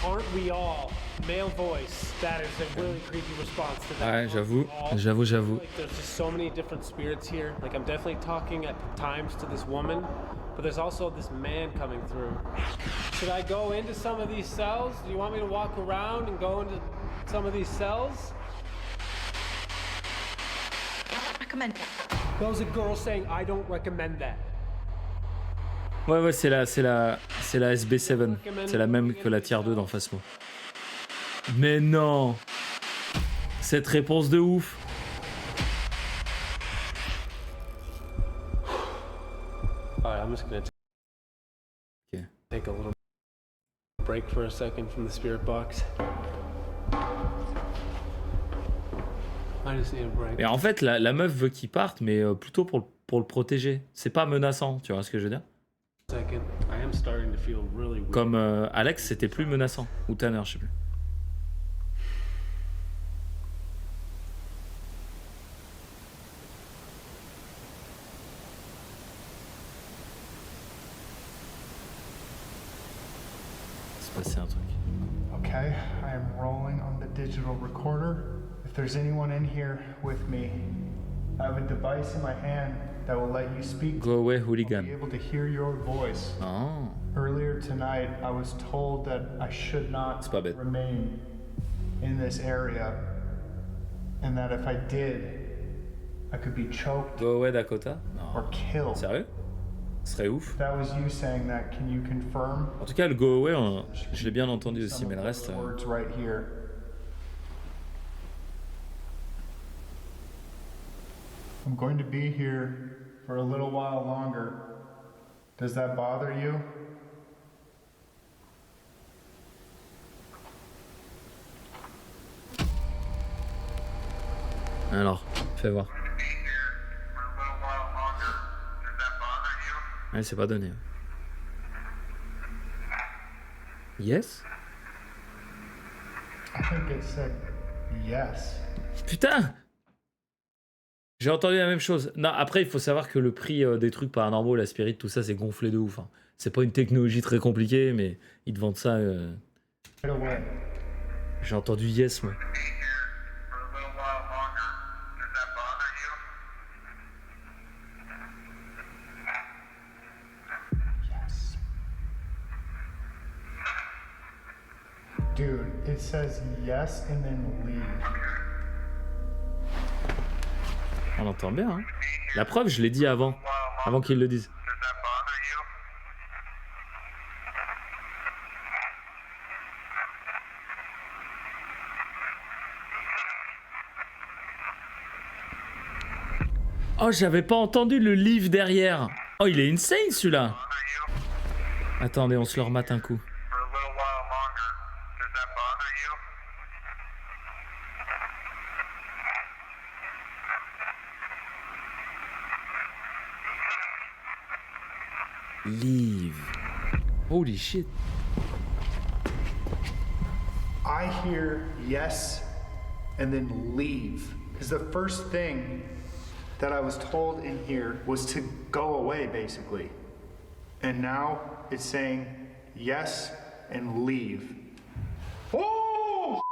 Speaker 3: Aren't we all? Male voice. That is a really creepy response to that.
Speaker 1: Ouais, j'avoue,
Speaker 3: All.
Speaker 1: j'avoue.
Speaker 3: Like there's just so many different spirits here. Like I'm definitely talking at times to this woman, but there's also this man coming through. Should I go into some of these cells? Do you want me to walk around and go into some of these cells?
Speaker 6: Recommend.
Speaker 3: That was a girl saying I don't recommend that.
Speaker 1: Ouais, c'est la SB7. C'est la même que la tier 2 dans Phasmo. Mais non! Cette réponse de ouf!
Speaker 3: Alright, I'm just gonna
Speaker 1: Okay.
Speaker 3: take a little break for a second from the spirit box. I just need a break.
Speaker 1: Et en fait, la meuf veut qu'il parte, mais plutôt pour le protéger. C'est pas menaçant, tu vois ce que je veux dire?
Speaker 3: Second, I am starting to feel really weird.
Speaker 1: Comme Alex, c'était plus menaçant. Ou Tanner, je sais plus. C'est passé un truc.
Speaker 5: Okay, I am rolling on the digital recorder. If there's anyone in here with me, I have a device in my hand that will let you speak.
Speaker 1: Go away,
Speaker 5: I'll be
Speaker 1: hooligan.
Speaker 5: able to hear your voice.
Speaker 1: Oh.
Speaker 5: Earlier tonight, I was told that I should not
Speaker 1: C'est pas bête.
Speaker 5: remain in this area, and that if I did, I could be choked
Speaker 1: Go away, Dakota?
Speaker 5: or
Speaker 1: Non.
Speaker 5: killed.
Speaker 1: Sérieux? Ce serait ouf.
Speaker 5: That was you saying that. Can you confirm?
Speaker 1: En tout cas, le go away, je l'ai bien entendu aussi,
Speaker 5: Some
Speaker 1: mais le
Speaker 5: of
Speaker 1: reste.
Speaker 5: those words right here. I'm going to be here for a little while longer. Does that bother you?
Speaker 1: Alors, fais voir. Ouais, c'est pas donné. Yes?
Speaker 5: I think it said yes.
Speaker 1: Putain! J'ai entendu la même chose. Non, après, il faut savoir que le prix des trucs paranormaux, la spirit, tout ça, c'est gonflé de ouf. Hein. C'est pas une technologie très compliquée, mais ils te vendent ça.
Speaker 5: Right away.
Speaker 1: J'ai entendu yes, moi.
Speaker 5: Yes. Dude, it says yes and then leave.
Speaker 1: On entend bien, hein. La preuve, je l'ai dit avant qu'ils le disent. Oh, j'avais pas entendu le livre derrière. Oh, il est insane celui-là. Attendez, on se le remate un coup. Leave. Holy shit.
Speaker 5: I hear yes and then leave. Because the first thing that I was told in here was to go away, basically. And now it's saying yes and leave. Oh,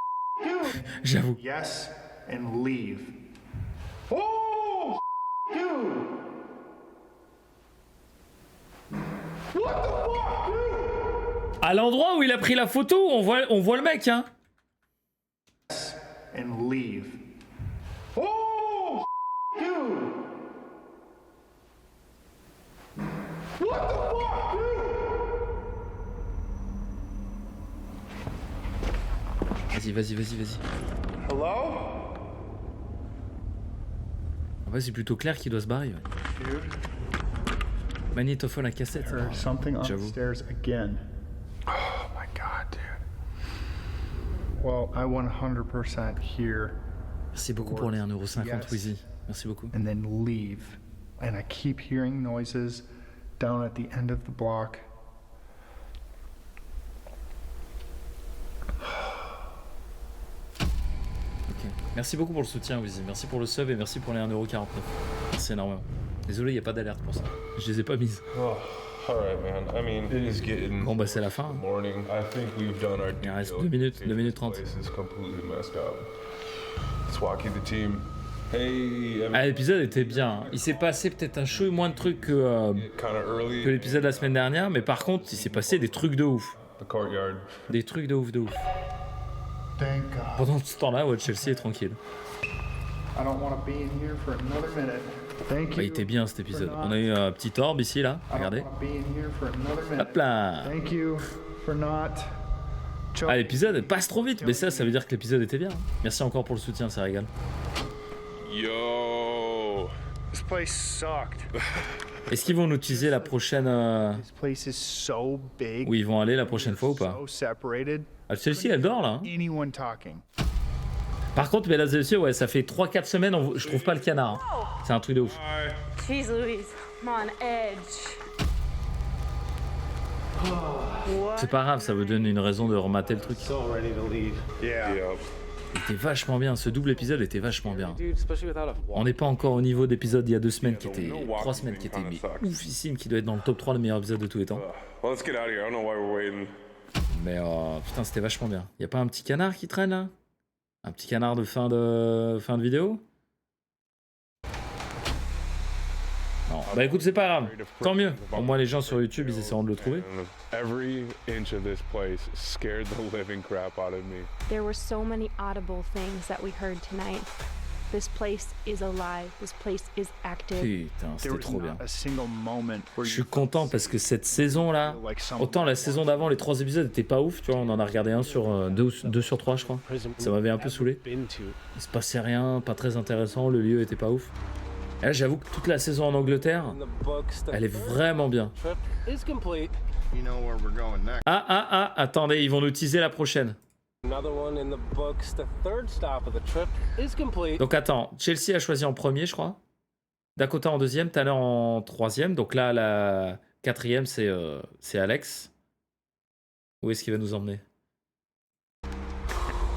Speaker 5: dude!
Speaker 1: J'avoue.
Speaker 5: Yes and leave. Oh, dude! What the fuck, dude?
Speaker 1: À l'endroit où il a pris la photo, on voit le mec, hein.
Speaker 5: Yes and leave. Oh, dude! What the fuck, dude?
Speaker 1: Vas-y.
Speaker 5: Hello?
Speaker 1: En vrai, c'est plutôt clair qu'il doit se barrer. Ouais.
Speaker 5: Dude,
Speaker 1: Magnétophone à cassette.
Speaker 5: there's something
Speaker 1: J'avoue.
Speaker 5: upstairs again. Oh my god, dude. Well, I 100% hear
Speaker 1: Merci beaucoup pour les 1,50€,
Speaker 5: Yes.
Speaker 1: Wheezy. Merci beaucoup.
Speaker 5: and then leave. And I keep hearing noises down at the end of the block.
Speaker 1: Ok. Merci beaucoup pour le soutien, Wheezy. Merci pour le sub et merci pour les 1,49€. Merci énormément. Désolé, il n'y a pas d'alerte pour ça. Je les ai pas mises.
Speaker 7: Oh, all right, man. I mean, it is getting
Speaker 1: Bon, bah, c'est la fin.
Speaker 7: morning. I think we've done our
Speaker 1: Il reste
Speaker 7: deal.
Speaker 1: 2 minutes,
Speaker 7: This
Speaker 1: 2 minutes 30.
Speaker 7: place is completely messed up. Swaki, the team. Hey,
Speaker 1: Ah, l'épisode était bien. Hein. Il s'est passé peut-être un chouille moins de trucs que
Speaker 7: kind of early.
Speaker 1: l'épisode de la semaine dernière, mais par contre, il s'est passé des trucs de ouf.
Speaker 7: The courtyard.
Speaker 1: Des trucs de ouf.
Speaker 5: Thank God.
Speaker 1: Pendant ce temps-là, ouais, Chelsea est tranquille.
Speaker 5: I don't want to be in here for another minute. Thank
Speaker 1: Il
Speaker 5: you.
Speaker 1: était bien cet épisode.
Speaker 5: for not-
Speaker 1: On a eu un petit orbe ici, là.
Speaker 5: I don't
Speaker 1: Regardez.
Speaker 5: wanna be in here for another minute.
Speaker 1: Hop là.
Speaker 5: Thank you for not
Speaker 1: Ah, l'épisode passe trop vite, mais ça veut dire que l'épisode était bien. Merci encore pour le soutien, ça régale.
Speaker 7: Yo.
Speaker 5: This place sucked.
Speaker 1: Est-ce qu'ils vont nous teaser la prochaine...
Speaker 5: This place is so big.
Speaker 1: où ils vont aller la prochaine fois ou pas?
Speaker 5: So separated.
Speaker 1: Ah, celle-ci, elle dort, là. Hein.
Speaker 5: Anyone talking.
Speaker 1: Par contre, mesdames et messieurs, ouais, ça fait 3-4 semaines, je trouve pas le canard. Hein. C'est un truc de ouf.
Speaker 4: Jeez Louise, I'm on edge.
Speaker 1: C'est pas grave, ça vous donne une raison de remater le truc.
Speaker 3: So ready to leave.
Speaker 5: Yeah.
Speaker 7: Yep.
Speaker 1: Il était vachement bien, ce double épisode était vachement bien.
Speaker 3: Dude, especially without a
Speaker 1: On n'est pas encore au niveau d'épisode il y a 2 semaines qui était...
Speaker 7: no walking
Speaker 1: 3 semaines qui était
Speaker 7: kinda
Speaker 1: mais
Speaker 7: sucks.
Speaker 1: oufissime, qui doit être dans le top 3 des meilleurs épisodes de tous les temps.
Speaker 7: Well, let's get out of here. I don't know why we're waiting.
Speaker 1: Mais putain, c'était vachement bien. Y a pas un petit canard qui traîne là? Un petit canard de fin de vidéo? Non. Bah écoute, c'est pas grave. Tant mieux. Au moins les gens sur YouTube, ils essaieront de le trouver.
Speaker 7: Every inch of this place scared the living crap out of me.
Speaker 8: There were so many audible things that we heard tonight. This place is alive. This place is active.
Speaker 1: Putain,
Speaker 5: There
Speaker 1: c'était
Speaker 5: was
Speaker 1: trop bien.
Speaker 5: not a single moment where
Speaker 1: Je
Speaker 5: you
Speaker 1: suis content parce que cette saison là,
Speaker 5: feel like some
Speaker 1: autant la saison d'avant, les 3 épisodes étaient pas ouf, tu vois, on en a regardé un sur 2 sur 3 je crois. Ça m'avait un peu saoulé.
Speaker 3: Been to.
Speaker 1: Il se passait rien, pas très intéressant, le lieu était pas ouf. Et là, j'avoue que toute la saison en Angleterre,
Speaker 3: In the books, the
Speaker 1: elle est vraiment bien.
Speaker 3: trip is complete.
Speaker 5: You know where we're going next.
Speaker 1: Ah, attendez, ils vont nous teaser la prochaine.
Speaker 3: Another one in the books. The third stop of the trip is complete.
Speaker 1: Donc attends, Chelsea a choisi en premier, je crois. Dakota en deuxième, Tanner en troisième. Donc là, la quatrième, c'est Alex. Où est-ce qu'il va nous emmener?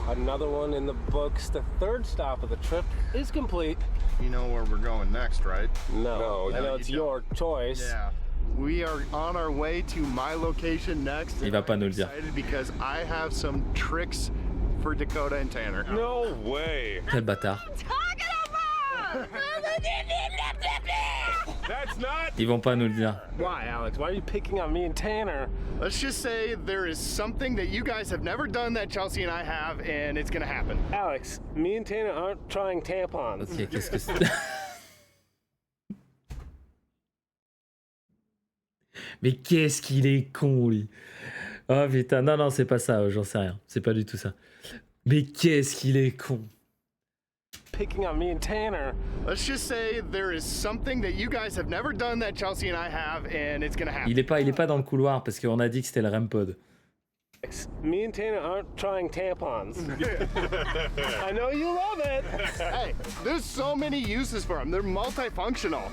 Speaker 3: Another one in the books. The third stop of the trip is complete.
Speaker 5: You know where we're going next, right?
Speaker 3: No, I know
Speaker 5: you
Speaker 3: it's
Speaker 5: don't.
Speaker 3: your choice.
Speaker 5: Yeah. We are on our way to my location next.
Speaker 1: Il va pas nous le dire.
Speaker 5: Excited because I have some tricks for Dakota and Tanner.
Speaker 7: No way.
Speaker 1: Quel bâtard.
Speaker 7: That's not.
Speaker 1: Ils vont pas nous le dire.
Speaker 3: Why, Alex? Why are you picking on me and Tanner?
Speaker 5: Let's just say there is something that you guys have never done that Chelsea and I have, and it's gonna happen.
Speaker 3: Alex, me and Tanner aren't trying tampons.
Speaker 1: Ok, qu'est-ce que c'est? Mais qu'est-ce qu'il est con, lui. Oh putain, non, c'est pas ça, j'en sais rien. C'est pas du tout ça. Mais qu'est-ce qu'il est con.
Speaker 3: Picking on me and Tanner.
Speaker 5: Let's just say there is something that you guys have never done that Chelsea and I have, and it's gonna happen.
Speaker 1: Il est pas dans le couloir parce qu'on a dit que c'était le REM-pod.
Speaker 3: Alex, me and Tanner aren't trying tampons. I know you love it.
Speaker 5: Hey, there's so many uses for them. They're multifunctional.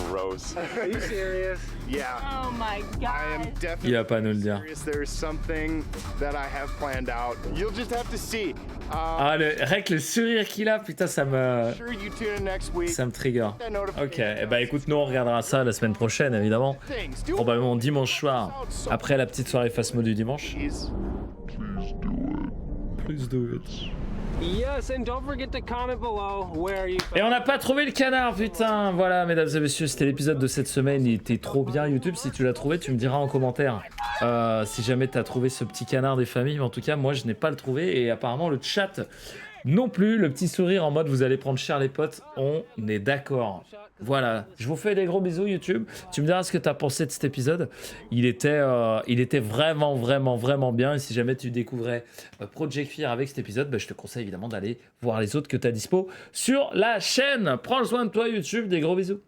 Speaker 7: Gross.
Speaker 3: Are you serious?
Speaker 5: Yeah.
Speaker 4: Oh my
Speaker 5: I am
Speaker 4: god.
Speaker 5: definitely
Speaker 1: Il va pas nous le dire.
Speaker 5: serious. There is something that I have planned out. You'll just have to see.
Speaker 1: Ah, rien que le sourire qu'il a, putain, ça me
Speaker 5: Sure, you tune in next week.
Speaker 1: trigger. Ok, et bah écoute, nous on regardera ça la semaine prochaine, évidemment.
Speaker 5: Things. Do
Speaker 1: Probablement dimanche soir, après la petite soirée Phasmo du dimanche.
Speaker 5: Please.
Speaker 1: Please do it.
Speaker 3: Yes, and don't forget to comment below where you
Speaker 1: Et on n'a pas trouvé le canard, putain. Voilà, mesdames et messieurs, c'était l'épisode de cette semaine. Il était trop bien, YouTube. Si tu l'as trouvé, tu me diras en commentaire si jamais t'as trouvé ce petit canard des familles. Mais en tout cas, moi, je n'ai pas le trouvé. Et apparemment, le chat non plus. Le petit sourire en mode vous allez prendre cher, les potes. On est d'accord. Voilà, je vous fais des gros bisous YouTube. Tu me diras ce que tu as pensé de cet épisode. Il était vraiment bien. Et si jamais tu découvrais Project Fear avec cet épisode, bah, je te conseille évidemment d'aller voir les autres que tu as dispo sur la chaîne. Prends soin de toi YouTube, des gros bisous.